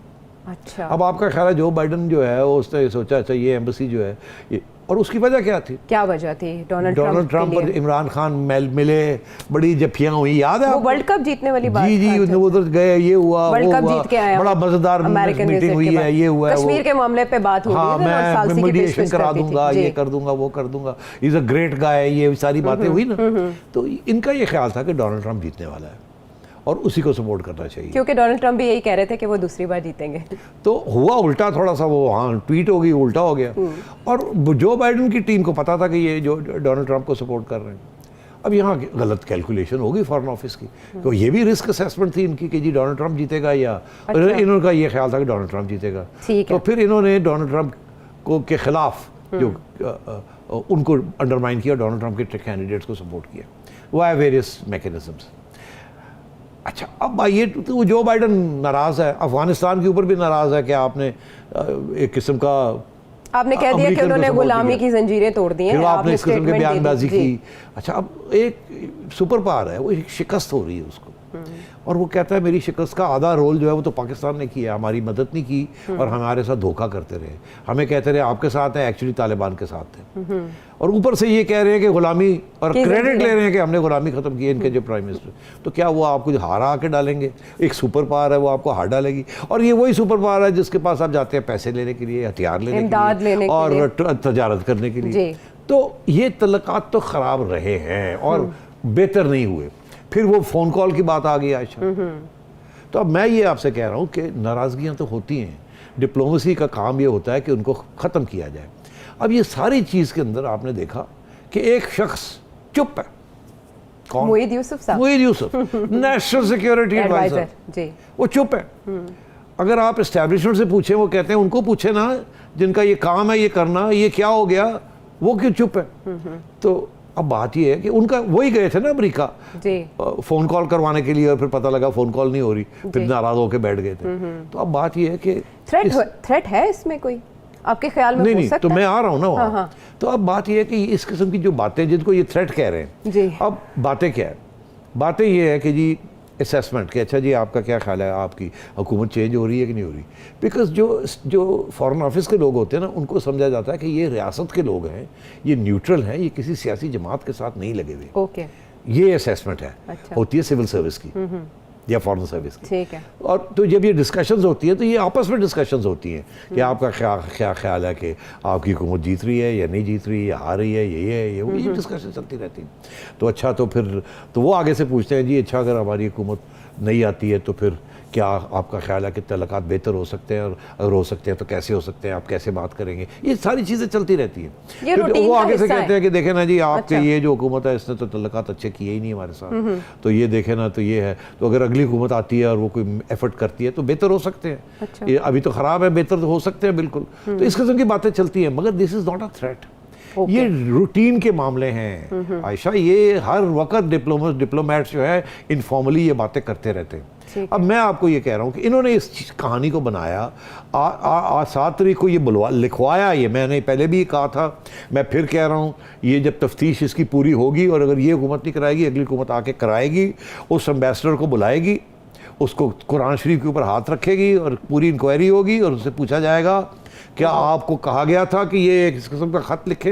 अच्छा, अब आपका ख्याल है जो बाइडन जो है उसने सोचा अच्छा ये एम्बेसी जो है ये, और उसकी वजह क्या थी? क्या वजह थी? डोनाल्ड ट्रंप और इमरान खान मिले, बड़ी जफ्फियां हुई, याद है? वर्ल्ड कप जीतने वाली बात। जी उधर गए, ये हुआ, वर्ल्ड कप जीत के आए, बड़ा मजेदार मीटिंग हुई है, ये हुआ, कश्मीर के मामले पे बात हो रही है, हाँ मैं मीडिएशन करा दूंगा, ये कर दूंगा, वो कर दूंगा, इज अ ग्रेट गाय, ये सारी बातें हुई ना। तो इनका ये ख्याल था कि डोनाल्ड ट्रंप जीतने वाला है और उसी को सपोर्ट करना चाहिए, क्योंकि डोनाल्ड ट्रंप भी यही कह रहे थे कि वो दूसरी बार जीतेंगे। तो हुआ उल्टा, थोड़ा सा वो हाँ ट्वीट हो गई, उल्टा हो गया। और जो बाइडन की टीम को पता था कि ये जो डोनाल्ड ट्रंप को सपोर्ट कर रहे हैं। अब यहाँ गलत कैलकुलेशन होगी फॉरेन ऑफिस की, तो ये भी रिस्क असेसमेंट थी इनकी कि जी डोनाल्ड ट्रंप जीतेगा, या इन्होंने ये ख्याल था कि डोनाल्ड ट्रंप जीतेगा। तो फिर इन्होंने डोनाल्ड ट्रंप को के खिलाफ जो उनको अंडरमाइन किया, डोनाल्ड ट्रंप के कैंडिडेट्स को सपोर्ट किया, वो है वेरियस मैकेनिज्म्स। अच्छा, अब ये तो जो बाइडन नाराज़ है, अफगानिस्तान के ऊपर भी नाराज़ है कि आपने एक किस्म का, आपने कह दिया कि उन्होंने गुलामी की जंजीरें तोड़ दी हैं, आपने इस किस्म की बयानबाजी की। अच्छा, अब एक सुपर पावर है, वो एक शिकस्त हो रही है उसको, और वो कहता है मेरी शिकस्त का आधा रोल जो है वो तो पाकिस्तान ने किया, हमारी मदद नहीं की और हमारे साथ धोखा करते रहे, हमें कहते रहे आपके साथ है, एक्चुअली तालिबान के साथ थे, और ऊपर से ये कह रहे हैं कि गुलामी, और क्रेडिट ले रहे हैं कि हमने गुलामी खत्म की है, इनके जो प्राइम मिनिस्टर। तो क्या वो आपको हारा के डालेंगे? एक सुपर पावर है वो आपको हार डालेगी, और ये वही सुपर पावर है जिसके पास आप जाते हैं पैसे लेने के लिए, हथियार लेने के लिए और तजारत करने के लिए। तो ये तल्लुकात तो खराब रहे हैं और बेहतर नहीं हुए। फिर वो फ़ोन कॉल की बात आ गई आयशा। तो अब मैं ये आपसे कह रहा हूँ कि नाराज़गियाँ तो होती हैं, डिप्लोमेसी का काम ये होता है कि उनको ख़त्म किया जाए। अब ये सारी चीज़ के अंदर आपने देखा कि एक शख्स चुप है, कौन? Moeed Yusuf Sahab. Moeed Yusuf national security adviser ji, वो चुप है। अगर आप एस्टैब्लिशमेंट से पूछें, वो कहते हैं उनको पूछे ना जिनका ये काम है ये करना, ये क्या हो गया, वो क्यों चुप है? तो अब बात ये है कि उनका वही गए थे ना अमेरिका जी, फोन कॉल करवाने के लिए, और फिर पता लगा फोन कॉल नहीं हो रही, फिर नाराज होकर बैठ गए थे। तो अब बात ये है कि थ्रेट है इसमें कोई आपके ख्याल में? नहीं, तो मैं आ रहा हूँ ना वहाँ। हाँ। तो अब बात ये है कि इस किस्म की जो बातें जिनको ये थ्रेट कह रहे हैं जी, अब बातें क्या है? बातें ये है कि जी असेसमेंट कि अच्छा जी आपका क्या ख्याल है, आपकी हुकूमत चेंज हो रही है कि नहीं हो रही? बिकॉज जो फॉरेन ऑफिस के लोग होते हैं ना, उनको समझा जाता है कि ये रियासत के लोग हैं, ये न्यूट्रल हैं, ये किसी सियासी जमात के साथ नहीं लगे हुए। ओके, ये असेसमेंट है। अच्छा। होती है सिविल सर्विस की या फॉरेन सर्विस की। ठीक है। और तो जब ये डिस्कशंस होती है तो ये आपस में डिस्कशंस होती हैं कि आपका क्या ख्याल है कि आपकी हुकूमत जीत रही है या नहीं जीत रही है, या हार रही है, ये डिस्कशन चलती रहती है। तो अच्छा, तो फिर तो वो आगे से पूछते हैं जी अच्छा अगर हमारी हुकूमत नहीं आती है तो फिर क्या आपका ख्याल है कि तल्लुकात बेहतर हो सकते हैं, और अगर हो सकते हैं तो कैसे हो सकते हैं, आप कैसे बात करेंगे? ये सारी चीज़ें चलती रहती हैं। ये तो वो आगे से कहते हैं कि देखें ना जी आपके अच्छा। ये जो हुकूमत है इसने तो तल्लुकात अच्छे किए ही नहीं हमारे साथ, तो ये देखें ना, तो ये है, तो अगर अगली हुकूमत आती है और वो कोई एफर्ट करती है तो बेहतर हो सकते हैं। अच्छा। ये अभी तो ख़राब है, बेहतर तो हो सकते हैं बिल्कुल। तो इस किस्म की बातें चलती हैं, मगर this is not a threat. ये रूटीन के मामले हैं आयशा, ये हर वक्त डिप्लोमेट्स जो है इनफॉर्मली ये बातें करते रहते हैं। अब मैं आपको ये कह रहा हूँ कि इन्होंने इस कहानी को बनाया, 7 तारीख को ये लिखवाया, ये मैंने पहले भी कहा था, मैं फिर कह रहा हूँ, ये जब तफ्तीश इसकी पूरी होगी और अगर ये हुकूमत नहीं कराएगी, अगली हुकूमत आके कराएगी, उस एम्बेसडर को बुलाएगी, उसको कुरान शरीफ के ऊपर हाथ रखेगी और पूरी इंक्वायरी होगी और उससे पूछा जाएगा क्या आपको कहा गया था कि ये इस किस्म का खत लिखे,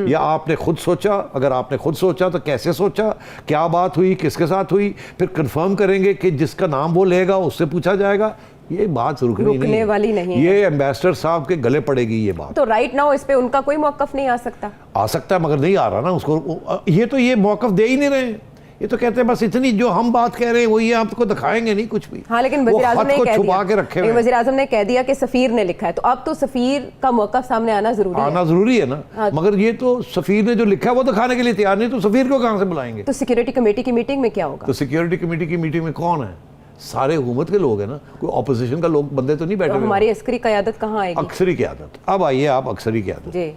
या आपने खुद सोचा? अगर आपने खुद सोचा तो कैसे सोचा, क्या बात हुई, किसके साथ हुई? फिर कंफर्म करेंगे कि जिसका नाम वो लेगा उससे पूछा जाएगा। ये बात रुकने वाली नहीं है। ये एम्बेसडर साहब के गले पड़ेगी ये बात। तो राइट नाउ इस पे उनका कोई मौकफ नहीं आ सकता? आ सकता है, मगर नहीं आ रहा ना उसको। ये मौकफ दे ही नहीं रहे। ये तो कहते हैं बस इतनी जो हम बात कह रहे हैं वही आपको दिखाएंगे नहीं कुछ भी। हाँ, लेकिन वज़ीर आज़म ने छुपा के रखे हुए। वज़ीर आज़म ने कह दिया कि सफीर ने लिखा है, तो अब तो सफीर का मौक़िफ़ सामने आना जरूरी है ना। हाँ। मगर ये तो सफीर ने जो लिखा है वो दिखाने के लिए तैयार नहीं, तो सफीर को कहाँ से बुलाएंगे? तो सिक्योरिटी कमेटी की मीटिंग में क्या होगा? तो सिक्योरिटी कमेटी की मीटिंग में कौन है? सारे हुकूमत के लोग हैं ना, कोई ऑपोजिशन का लोग बंदे तो नहीं बैठे। हमारी अस्करी क़यादत कहाँ आएगी? अक्सरी क़यादत। अब आइए आप अक्सरी क़यादत।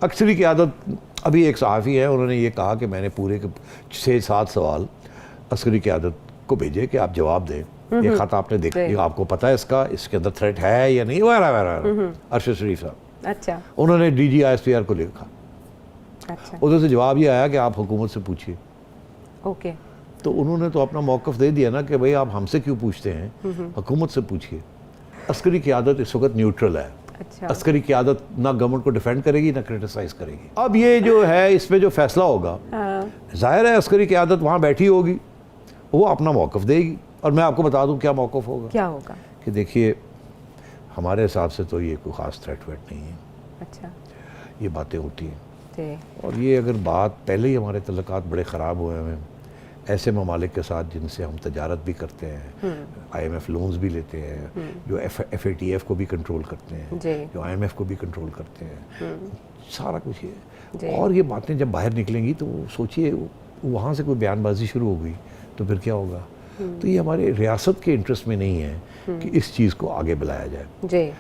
अक्सरी क़यादत, अभी एक सहाफ़ी है, उन्होंने ये कहा कि मैंने पूरे 6-7 सवाल अस्करी क़यादत को भेजे कि आप जवाब दें। ये खत आपने देखा, आपको पता है इसके अंदर थ्रेट है या नहीं, वगैरह। अरशद शरीफ साहब, अच्छा, उन्होंने DG ISPR को लिखा। अच्छा, उधर से जवाब ये आया कि आप हुकूमत से पूछिए। ओके। तो उन्होंने तो अपना मौक़िफ़ दे दिया ना कि भाई आप हमसे क्यों पूछते हैं, हुकूमत से पूछिए। अस्करी क़यादत इस वक्त न्यूट्रल है। अच्छा। अस्करी क़यादत ना गवर्नमेंट को डिफेंड करेगी ना क्रिटिसाइज करेगी। अब ये जो है इसमें जो फैसला होगा, जाहिर है अस्करी क़यादत वहाँ बैठी होगी, वो अपना मौक़िफ़ देगी। और मैं आपको बता दूं क्या मौक़िफ़ होगा। क्या होगा? कि देखिए हमारे हिसाब से तो ये कोई ख़ास थ्रेट वेट नहीं है। अच्छा, ये बातें होती हैं, और ये अगर बात पहले ही हमारे तल्लुकात बड़े ख़राब हुए हैं ऐसे ममालिक के साथ जिनसे हम तजारत भी करते हैं, IMF लोन्स भी लेते हैं, जो FATF को भी कंट्रोल करते हैं, जो IMF को भी कंट्रोल करते हैं, सारा कुछ ये। और ये बातें जब बाहर निकलेंगी तो सोचिए वहाँ से कोई बयानबाजी शुरू हो गई तो फिर क्या होगा। तो ये हमारे रियासत के इंटरेस्ट में नहीं है कि इस चीज़ को आगे बुलाया जाए।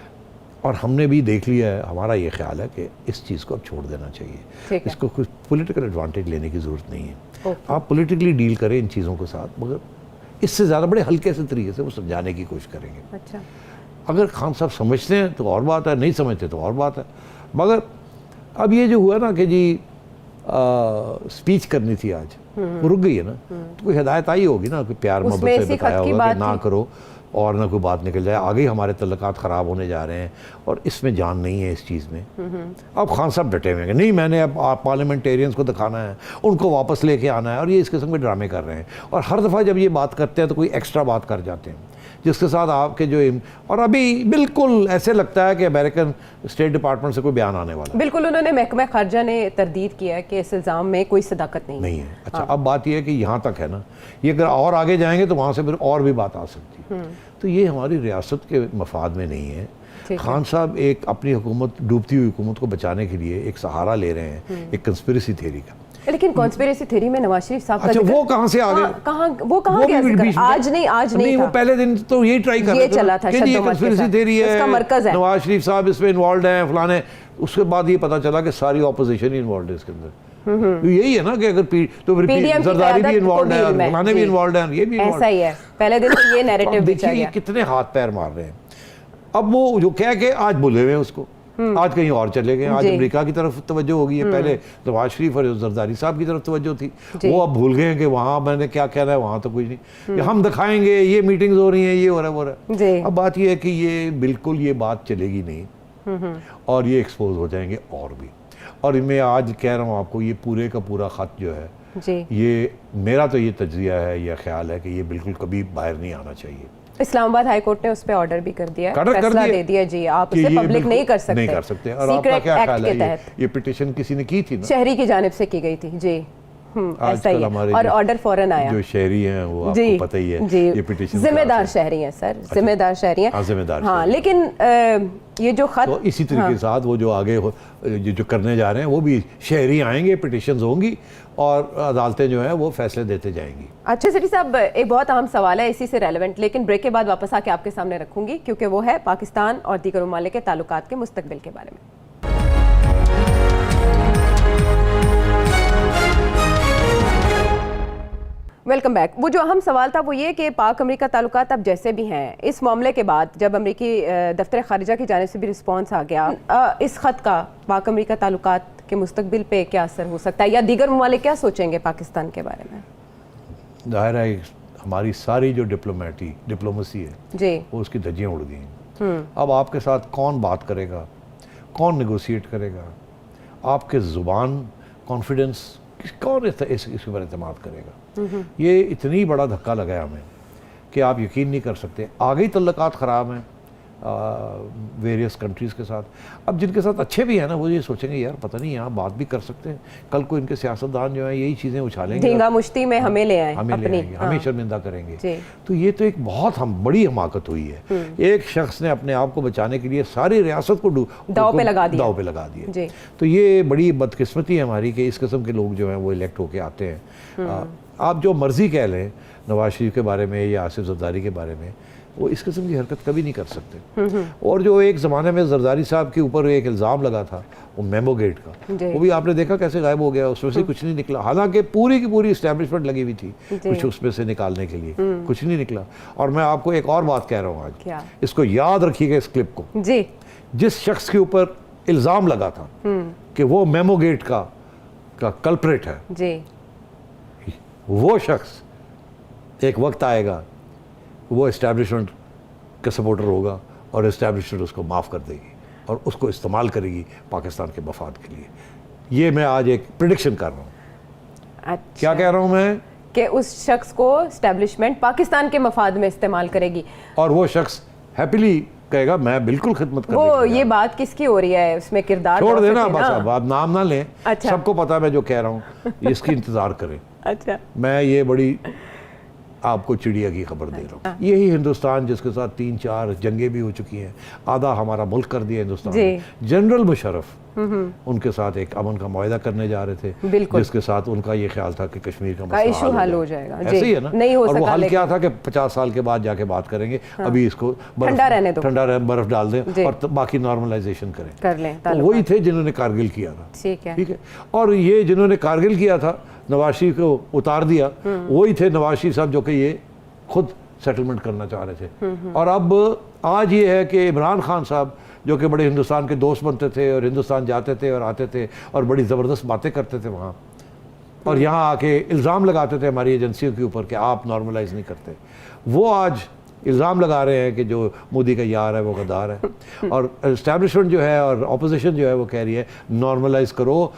और हमने भी देख लिया है, हमारा ये ख्याल है कि इस चीज़ को अब छोड़ देना चाहिए। इसको कुछ पॉलिटिकल एडवांटेज लेने की ज़रूरत नहीं है। आप पॉलिटिकली डील करें इन चीज़ों के साथ, मगर इससे ज़्यादा बड़े हल्के से तरीके से वो समझाने की कोशिश करेंगे। अच्छा, अगर खान साहब समझते हैं तो और बात है, नहीं समझते तो और बात है। मगर अब ये जो हुआ ना कि जी स्पीच करनी थी आज, वो रुक गई है ना, तो कोई हिदायत आई होगी ना, कोई प्यार मोहब्बत से बताया होगा कि ना करो और ना कोई बात निकल जाए। आगे हमारे तल्लुकात ख़राब होने जा रहे हैं और इसमें जान नहीं है इस चीज़ में। अब खान साहब डटे हुए हैं नहीं, मैंने अब पार्लियामेंटेरियंस को दिखाना है, उनको वापस लेके आना है, और ये इस किस्म के ड्रामे कर रहे हैं। और हर दफ़ा जब ये बात करते हैं तो कोई एक्स्ट्रा बात कर जाते हैं जिसके साथ आपके जो और अभी बिल्कुल ऐसे लगता है कि अमेरिकन स्टेट डिपार्टमेंट से कोई बयान आने वाला। बिल्कुल, उन्होंने महकमा खारजा ने तरदीद किया है कि इस इल्ज़ाम में कोई सदाकत नहीं है। अच्छा, अब बात यह है कि यहाँ तक है ना, ये अगर और आगे जाएंगे तो वहाँ से फिर और भी बात आ सकती है। तो ये हमारी रियासत के मफाद में नहीं है। खान साहब एक अपनी हुकूमत, डूबती हुई हुकूमत को बचाने के लिए एक सहारा ले रहे हैं, एक कंस्पिरेसी थ्योरी का। लेकिन कॉन्स्पिरेसी थ्योरी में नवाज शरीफ साहब का अच्छा, जिक्र- वो कहाँ से आ गए? वो कहाँ गया भी जिक्र? बीच में- आज नहीं वो था। पहले दिन तो यही ट्राई कर ये रहे थे चला था कि ये शद्दोमत के कंस्पिरेसी साथ। थ्योरी है, उसका मरकज है। नवाज शरीफ साहब इसमें इन्वॉल्व हैं, फलाने। उसके बाद ये पता चला कि सारी ऑपोजिशन ही इन्वॉल्व है इसके अंदर। तो यही है ना कि अगर तो फिर PDM की जरदारी भी क़यादत इन्वॉल्व को है, भी इल्म है। फलाने भी जी। इन्वॉल्व है, ये भी involved ऐसा ही है, पहले दिन तो ये नैरेटिव बिछा देखिए ये गया। कितने हाथ पैर मार रहे हैं। अब वो जो कह के आज बुले हुए हैं उसको, आज कहीं और चले गए, आज जी। अमेरिका की तरफ तवज्जो हो गई है। पहले नवाज शरीफ और जरदारी साहब की तरफ तवज्जो थी, जी। वो अब भूल गए हैं कि वहाँ मैंने क्या कहना है, वहाँ तो कुछ नहीं, हम दिखाएंगे, ये मीटिंग्स हो रही हैं, ये हो रहा है, वो हो रहा जी। है। अब बात ये है कि ये बिल्कुल ये बात चलेगी नहीं और ये एक्सपोज हो जाएंगे और भी। और मैं आज कह रहा हूँ आपको, ये पूरे का पूरा ख़त जो है, जी, ये मेरा तो ये तज्जिया है, यह ख्याल है कि ये बिल्कुल कभी बाहर नहीं आना चाहिए। इस्लामाबाद हाई कोर्ट ने उस पे ऑर्डर भी कर दिया है, कर फैसला दिया दे दिया जी, आप कि उसे ये पब्लिक बिल्कुल नहीं कर सकते। नहीं कर सकते। और आपका सीक्रेट क्या एक्ट ख्याल के है, तहत ये पिटिशन किसी ने की थी ना, शहरी की जानिब से की गई थी जी। ऐसा आजकल ही हमारे है, और जो- ऑर्डर फौरन आया। जो शहरी हैं वो जी, आपको पता ही है, जी, ये पिटिशन जिम्मेदार शहरी हैं सर, जिम्मेदार शहरी हैं। हाँ, जिम्मेदार हाँ, शहरी। लेकिन ये जो खत, तो इसी तरीके के साथ वो जो आगे जो करने जा रहे हैं वो भी शहरी आएंगे, पिटिशंस होंगी और अदालतें जो है वो फैसले देते जाएंगी। अच्छा सिटी साहब, एक बहुत अहम सवाल है इसी से रेलेवेंट, लेकिन ब्रेक के बाद वापस आके आपके सामने रखूंगी, क्योंकि वो है पाकिस्तान और दीगर ममालिक के ताल्लुकात के मुस्तकबिल के बारे में। Welcome back. वो जो अहम सवाल था वो ये कि पाक अमेरिका ताल्लुकात अब जैसे भी हैं, इस मामले के बाद जब अमेरिकी दफ्तर खारिजा की जानिब से भी रिस्पॉन्स आ गया, इस खत का पाक अमेरिका ताल्लुकात के मुस्तकबिल पे क्या असर हो सकता है, या दीगर ममालिक क्या सोचेंगे पाकिस्तान के बारे में? जाहिर है हमारी सारी जो डिप्लोमेसी है जी, वो उसकी धज्जियाँ उड़ गई। अब आपके साथ कौन बात करेगा, कौन नेगोशिएट करेगा, आपके ज़ुबान कॉन्फिडेंस कौन इसके पर एतमाद करेगा। ये इतनी बड़ा धक्का लगा है हमें कि आप यकीन नहीं कर सकते। आगे ही तल्लुकात ख़राब हैं वेरियस कंट्रीज़ के साथ। अब जिनके साथ अच्छे भी हैं ना, वो ये सोचेंगे यार पता नहीं यहाँ बात भी कर सकते हैं, कल को इनके सियासतदान जो है यही चीज़ें उछालेंगे, धींगा मुश्ती में हमें ले आए, हमें ले अपनी, आएंगे, हमें शर्मिंदा करेंगे। जी। तो ये तो एक बहुत बड़ी हमाकत हुई है। एक शख्स ने अपने आप को बचाने के लिए सारी रियासत को दाव पे लगा दिया। जी। तो ये बड़ी बदकिस्मती है हमारी कि इस किस्म के लोग जो हैं वो इलेक्ट होके आते हैं। आप जो मर्जी कह लें नवाज शरीफ के बारे में या आसिफ जरदारी के बारे में, वो इस किस्म की हरकत कभी नहीं कर सकते। और जो एक ज़माने में जरदारी साहब के ऊपर एक इल्ज़ाम लगा था वो मेमो गेट का, वो भी आपने देखा कैसे गायब हो गया, उसमें से कुछ नहीं निकला। हालांकि पूरी की पूरी इस्टेब्लिशमेंट लगी हुई थी कुछ उसमें से निकालने के लिए, कुछ नहीं निकला। और मैं आपको एक और बात कह रहा हूँ आज, इसको याद रखिएगा इस क्लिप को। जी, जिस शख्स के ऊपर इल्ज़ाम लगा था कि वो मेमो गेट का कल्प्रेट है, जी, वो शख्स एक वक्त आएगा वो इस्टेब्लिशमेंट का सपोर्टर होगा और इस्टेब्लिशमेंट उसको माफ़ कर देगी और उसको इस्तेमाल करेगी पाकिस्तान के मफाद के लिए। ये मैं आज एक प्रिडिक्शन कर रहा हूँ। अच्छा, क्या कह रहा हूँ मैं? कि उस शख्स को इस्टेब्लिशमेंट पाकिस्तान के मफाद में इस्तेमाल करेगी और वो शख्स हैप्पीली कहेगा मैं बिल्कुल खिदमत कर वो ये बात किसकी हो रही है, उसमें किरदार छोड़ बहुत देना से थे बस, ना। अब आप नाम ना लें। अच्छा। सबको पता है मैं जो कह रहा हूँ, इसकी इंतज़ार करें। अच्छा, मैं ये बड़ी आपको चिड़िया की खबर दे रहा हूँ। यही हिंदुस्तान जिसके साथ 3-4 जंगें भी हो चुकी हैं, आधा हमारा मुल्क कर दिया हिंदुस्तान ने। जनरल मुशर्रफ उनके साथ एक अमन का मुआहदा करने जा रहे थे, जिसके साथ उनका ये ख्याल था कि कश्मीर का मसला इशू हल हो जाएगा। ऐसे ही है ना, नहीं हो और वो सका, हल क्या था कि 50 साल के बाद जाके बात करेंगे। अभी इसको ठंडा रहने दो, ठंडा बर्फ डाल दें और बाकी नॉर्मलाइजेशन कर लें। तो वही थे जिन्होंने कारगिल किया था। ठीक है। और ये जिन्होंने कारगिल किया था, नवाज शरीफ को उतार दिया, वही थे नवाज शरीफ साहब जो कि ये खुद सेटलमेंट करना चाह रहे थे। और अब आज ये है कि इमरान खान साहब जो कि बड़े हिंदुस्तान के दोस्त बनते थे और हिंदुस्तान जाते थे और आते थे और बड़ी ज़बरदस्त बातें करते थे वहाँ, और यहाँ आके इल्ज़ाम लगाते थे हमारी एजेंसियों के ऊपर कि आप नॉर्मलाइज नहीं करते, वो आज इल्ज़ाम लगा रहे हैं कि जो मोदी का यार है वो गद्दार है। और इस्टेब्लिशमेंट जो है और अपोजिशन जो है वो कह रही है नॉर्मलाइज करो,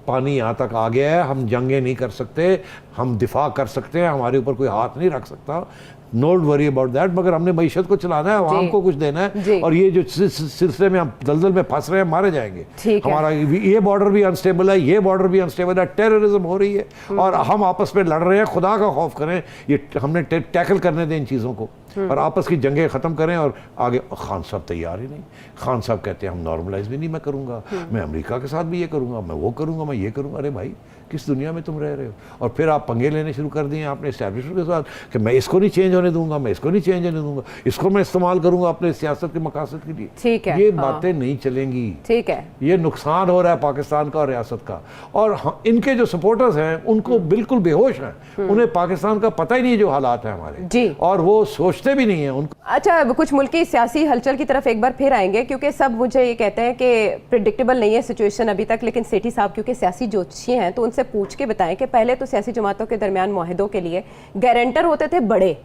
पानी यहाँ तक आ गया है, हम जंगें नहीं कर सकते, हम दिफा कर सकते हैं, हमारे ऊपर कोई हाथ नहीं रख सकता, नोट वरी अबाउट दैट, मगर हमने मईशत को चलाना है, आवाम को कुछ देना है, और ये जो सिलसिले में हम दलदल में फंस रहे हैं मारे जाएंगे। हमारा ये बॉर्डर भी अनस्टेबल है, ये बॉर्डर भी अनस्टेबल है, टेररिज्म हो रही है और हम आपस में लड़ रहे हैं। खुदा का खौफ करें, ये हमने टैकल करने दें इन चीज़ों को और आपस की जंगें ख़त्म करें। और आगे खान साहब तैयार ही नहीं। खान साहब कहते हैं हम नॉर्मलाइज भी नहीं मैं करूँगा, मैं अमेरिका के साथ भी ये करूँगा, मैं वो करूँगा, मैं ये करूँगा। अरे भाई किस दुनिया में तुम रह रहे हो? और फिर आप पंगे लेने शुरू कर दिए आपने इस्टेब्लिशमेंट के साथ कि मैं इसको नहीं चेंज होने दूंगा, मैं इसको नहीं चेंज होने दूंगा, इसको मैं इस्तेमाल करूंगा अपने सियासत के मकासद के लिए। ठीक है, ये बातें नहीं चलेंगी। ठीक है, ये नुकसान हो रहा है पाकिस्तान का और रियासत का। और इनके जो सपोर्टर्स हैं उनको बिल्कुल बेहोश हैं, उन्हें पाकिस्तान का पता ही नहीं जो हालात है हमारे जी, और वो सोचते भी नहीं है उनको। अच्छा, कुछ मुल्क की सियासी हलचल की तरफ एक बार फिर आएंगे, क्योंकि सब मुझे ये कहते हैं कि प्रिडिक्टेबल नहीं है सिचुएशन अभी तक, लेकिन सेठी साहब क्योंकि सियासी ज्योतिषी हैं तो उनसे पूछ के बताएं कि पहले तो सियासी जमातों के दरमियान मुआहदों के लिए गारंटर होते थे बड़े,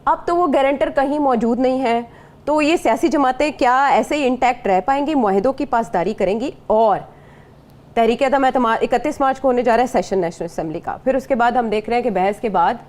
अब तो वो गारंटर कहीं मौजूद नहीं है। तो ये सियासी जमातें क्या ऐसे ही इंटैक्ट रह पाएंगी, मुआहदों की पासदारी करेंगी? और तहरीक अदम एतमाद 31 मार्च को होने जा रहा है सेशन नेशनल असेंबली का, फिर उसके बाद हम देख रहे हैं कि बहस के बाद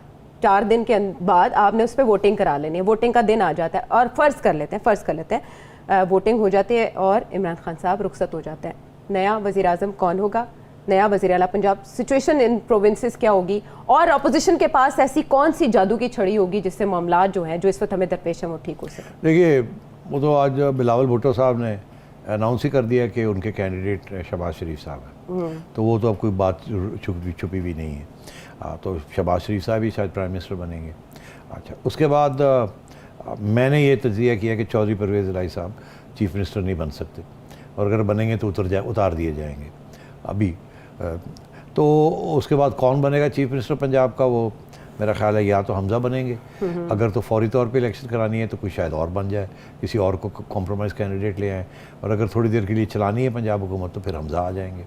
4 दिन के बाद आपने उस पर वोटिंग करा लेनी है, वोटिंग का दिन आ जाता है और फ़र्ज़ कर लेते हैं वोटिंग हो जाती है और इमरान खान साहब रुखसत हो जाते हैं। नया वज़ीर आज़म कौन होगा, नया वज़ीर आला पंजाब, सिचुएशन इन प्रोविंसेस क्या होगी, और अपोजिशन के पास ऐसी कौन सी जादू की छड़ी होगी जिससे मामला जो हैं जो इस वक्त हमें दरपेश हैं वो ठीक हो सके? देखिए, वो तो आज बिलावल भुट्टो साहब ने अनाउंस ही कर दिया कि उनके कैंडिडेट शहबाज शरीफ साहब हैं, तो वो तो अब कोई बात छुपी भी नहीं है। तो शहबाज शरीफ साहब ही शायद प्राइम मिनिस्टर बनेंगे। अच्छा, उसके बाद मैंने ये तज्ज़िया किया कि चौधरी परवेज़ इलाही साहब चीफ़ मिनिस्टर नहीं बन सकते, और अगर बनेंगे तो उतार दिए जाएंगे अभी। तो उसके बाद कौन बनेगा चीफ़ मिनिस्टर पंजाब का, वो मेरा ख्याल है या तो हमज़ा बनेंगे, अगर तो फौरी तौर पे इलेक्शन करानी है तो कोई शायद और बन जाए, किसी और को कॉम्प्रोमाइज़ कैंडिडेट ले आएँ, और अगर थोड़ी देर के लिए चलानी है पंजाब हुकूमत तो फिर हमज़ा आ जाएंगे।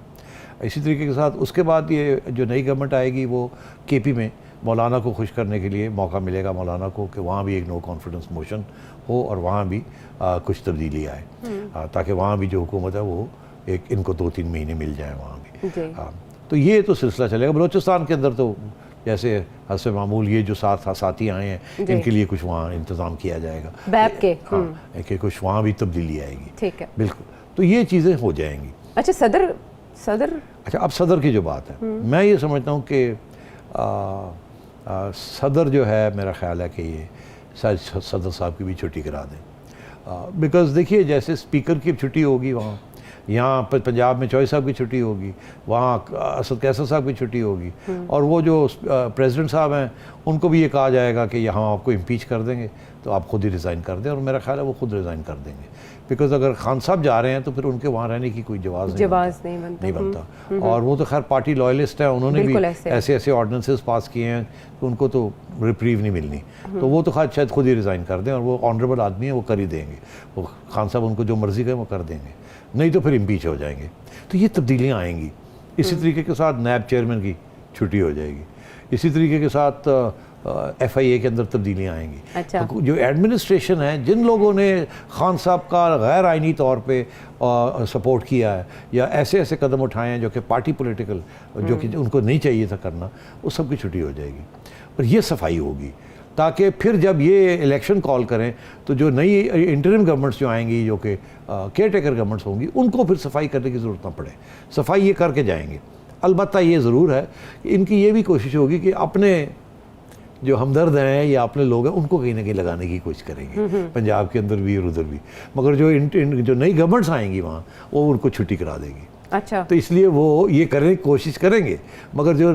इसी तरीके के साथ उसके बाद ये जो नई गवर्नमेंट आएगी वो केपी में मौलाना को खुश करने के लिए मौका मिलेगा मौलाना को कि वहाँ भी एक नो कॉन्फिडेंस मोशन हो और वहाँ भी कुछ तब्दीली आए, ताकि वहाँ भी जो हुकूमत है वो एक इनको 2-3 महीने मिल जाए वहाँ भी। तो ये तो सिलसिला चलेगा। बलोचिस्तान के अंदर तो जैसे हस्ब मामूल ये जो साथी आए हैं इनके लिए कुछ वहाँ इंतज़ाम किया जाएगा, बैप के कि कुछ वहाँ भी तब्दीली आएगी। ठीक है, बिल्कुल, तो ये चीज़ें हो जाएंगी। अच्छा, सदर अच्छा, अब सदर की जो बात है, मैं ये समझता हूँ कि सदर जो है मेरा ख्याल है कि ये शायद सदर साहब की भी छुट्टी करा दें, बिकॉज़ देखिए जैसे स्पीकर की छुट्टी होगी वहाँ, यहाँ पर पंजाब में चौधरी साहब की छुट्टी होगी, वहाँ असद कैसर साहब की छुट्टी होगी, और वो जो प्रेसिडेंट साहब हैं उनको भी ये कहा जाएगा कि यहाँ आपको इम्पीच कर देंगे तो आप खुद ही रिज़ाइन कर दें, और मेरा ख्याल है वो खुद रिज़ाइन कर देंगे, बिकॉज अगर खान साहब जा रहे हैं तो फिर उनके वहाँ रहने की कोई जवाज़ नहीं बनता। और वो तो खैर पार्टी लॉयलिस्ट है, उन्होंने भी ऐसे ऑर्डिनेंसेस पास किए हैं तो उनको तो रिप्रीव नहीं मिलनी, तो वो तो शायद खुद ही रिज़ाइन कर दें, और वो ऑनरेबल आदमी है, वो कर ही देंगे, वो खान साहब उनको जो मर्ज़ी करें वो कर देंगे, नहीं तो फिर इम्पीच हो जाएंगे। तो ये तब्दीलियाँ आएंगी। इसी तरीके के साथ नैब चेयरमैन की छुट्टी हो जाएगी, इसी तरीके के साथ FIA के अंदर तब्दीलियाँ आएंगी। अच्छा। तो जो एडमिनिस्ट्रेशन है, जिन लोगों ने खान साहब का गैर आइनी तौर पे सपोर्ट किया है या ऐसे कदम उठाए हैं जो कि पार्टी पॉलिटिकल, जो कि उनको नहीं चाहिए था करना, वो सब की छुट्टी हो जाएगी और ये सफाई होगी, ताकि फिर जब ये इलेक्शन कॉल करें तो जो नई इंटरिम गवर्नमेंट्स जो आएंगी, जो कि केयर टेकर गवर्नमेंट्स होंगी, उनको फिर सफाई करने की ज़रूरत ना पड़े, सफाई ये करके जाएंगे। अलबत्ता ये ज़रूर है कि इनकी ये भी कोशिश होगी कि अपने जो हमदर्द हैं या अपने लोग हैं उनको कहीं ना कहीं लगाने की कोशिश करेंगे, पंजाब के अंदर भी और उधर भी, मगर जो जो नई गवर्नमेंट्स आएंगी वहाँ वो उनको छुट्टी करा देगी। अच्छा। तो इसलिए वो ये कोशिश करेंगे, मगर जो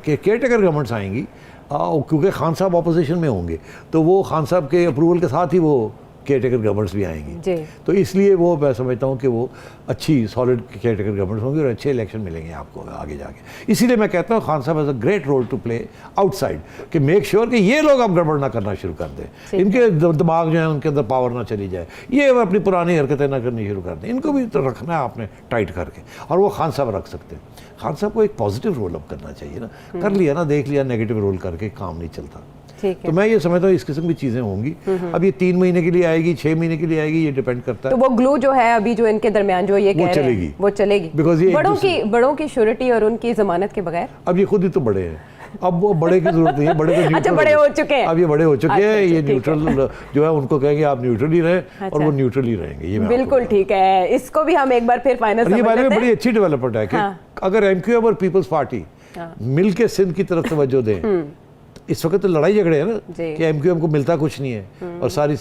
केयर टेकर गवर्नमेंट्स आएंगी, क्योंकि खान साहब अपोजिशन में होंगे तो वो खान साहब के अप्रूवल के साथ ही वो केयर टेकर गवर्नमेंट्स भी आएंगी, तो इसलिए वो मैं समझता हूँ कि वो अच्छी सॉलिड केयर टेकर गवर्नमेंट्स होंगी और अच्छे इलेक्शन मिलेंगे आपको आगे जाके। इसीलिए मैं कहता हूँ खान साहब has a great role to play outside, कि मेक श्योर कि ये लोग अब गड़बड़ ना करना शुरू कर दें, इनके दिमाग जो है उनके अंदर पावर ना चली जाए, ये अपनी पुरानी हरकतें ना करनी शुरू कर दें, इनको भी तो रखना है आपने टाइट करके, और वो खान साहब रख सकते हैं। खान साहब को एक पॉजिटिव रोल अप करना चाहिए ना, कर लिया ना, देख लिया, नेगेटिव रोल करके काम नहीं चलता। तो मैं ये समझता हूँ इस किस्म की चीज़ें होंगी। अब ये 3 महीने के लिए आएगी, 6 महीने के लिए आएगी, ये डिपेंड करता है। तो वो ग्लू जो है अभी जो इनके दरमियान जो ये कह रहे हैं वो चलेगी, बिकॉज़ ये बड़ों की श्योरिटी और उनकी जमानत के बगैर, अब ये खुद ही तो बड़े हैं, अब वो बड़े की जरूरत नहीं है, बड़े तो अच्छा, बड़े हो चुके हैं, अब ये बड़े हो चुके हैं, ये न्यूट्रल जो है उनको कहेंगे आप न्यूट्रल ही रहें, और वो न्यूट्रल ही रहेंगे। ये बिल्कुल ठीक है, इसको भी हम एक बार फिर फाइनल ये बारे में बड़ी अच्छी डेवलपमेंट है कि अगर MQM और पीपल्स पार्टी मिल के सिंध की तरफ तवज्जो दें, इस वक्त तो लड़ाई झगड़े हैं ना कि MQM को मिलता कुछ नहीं है और सारी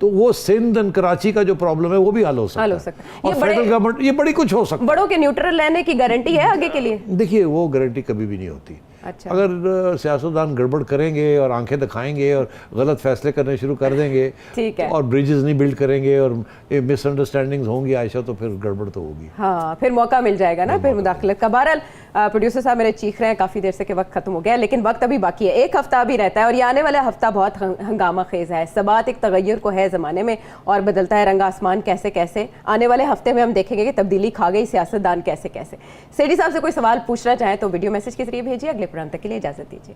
तो वो सिंध और कराची का जो प्रॉब्लम है वो भी हल हो सकता है। और फेडरल गवर्नमेंट ये बड़ी कुछ हो सकता है। बड़ों के न्यूट्रल रहने की गारंटी है आगे के लिए? देखिए वो गारंटी कभी भी नहीं होती। अच्छा। अगर सियासतदान गड़बड़ करेंगे और आंखें दिखाएंगे और गलत फैसले करने शुरू कर देंगे, ठीक है, और ब्रिजेस नहीं बिल्ड करेंगे और मिसअंडरस्टैंडिंग्स होंगी आयशा, तो फिर गड़बड़ तो होगी। हाँ, फिर मौका मिल जाएगा ना फिर मुदाखलत का। बहरहाल प्रोड्यूसर साहब मेरे चीख रहे हैं काफ़ी देर से कि वक्त खत्म हो गया, लेकिन वक्त अभी बाकी है, एक हफ्ता अभी रहता है और ये आने वाला हफ्ता बहुत हंगामा खेज है। सबात एक तगैर को है ज़माने में और बदलता है रंग आसमान कैसे कैसे। आने वाले हफ्ते में हम देखेंगे कि तब्दीली खा गई सियासतदान कैसे कैसे। सेठी साहब से कोई सवाल पूछना चाहें तो वीडियो मैसेज के जरिए भेजिए। अगले प्रोग्राम तक के लिए इजाज़त दीजिए।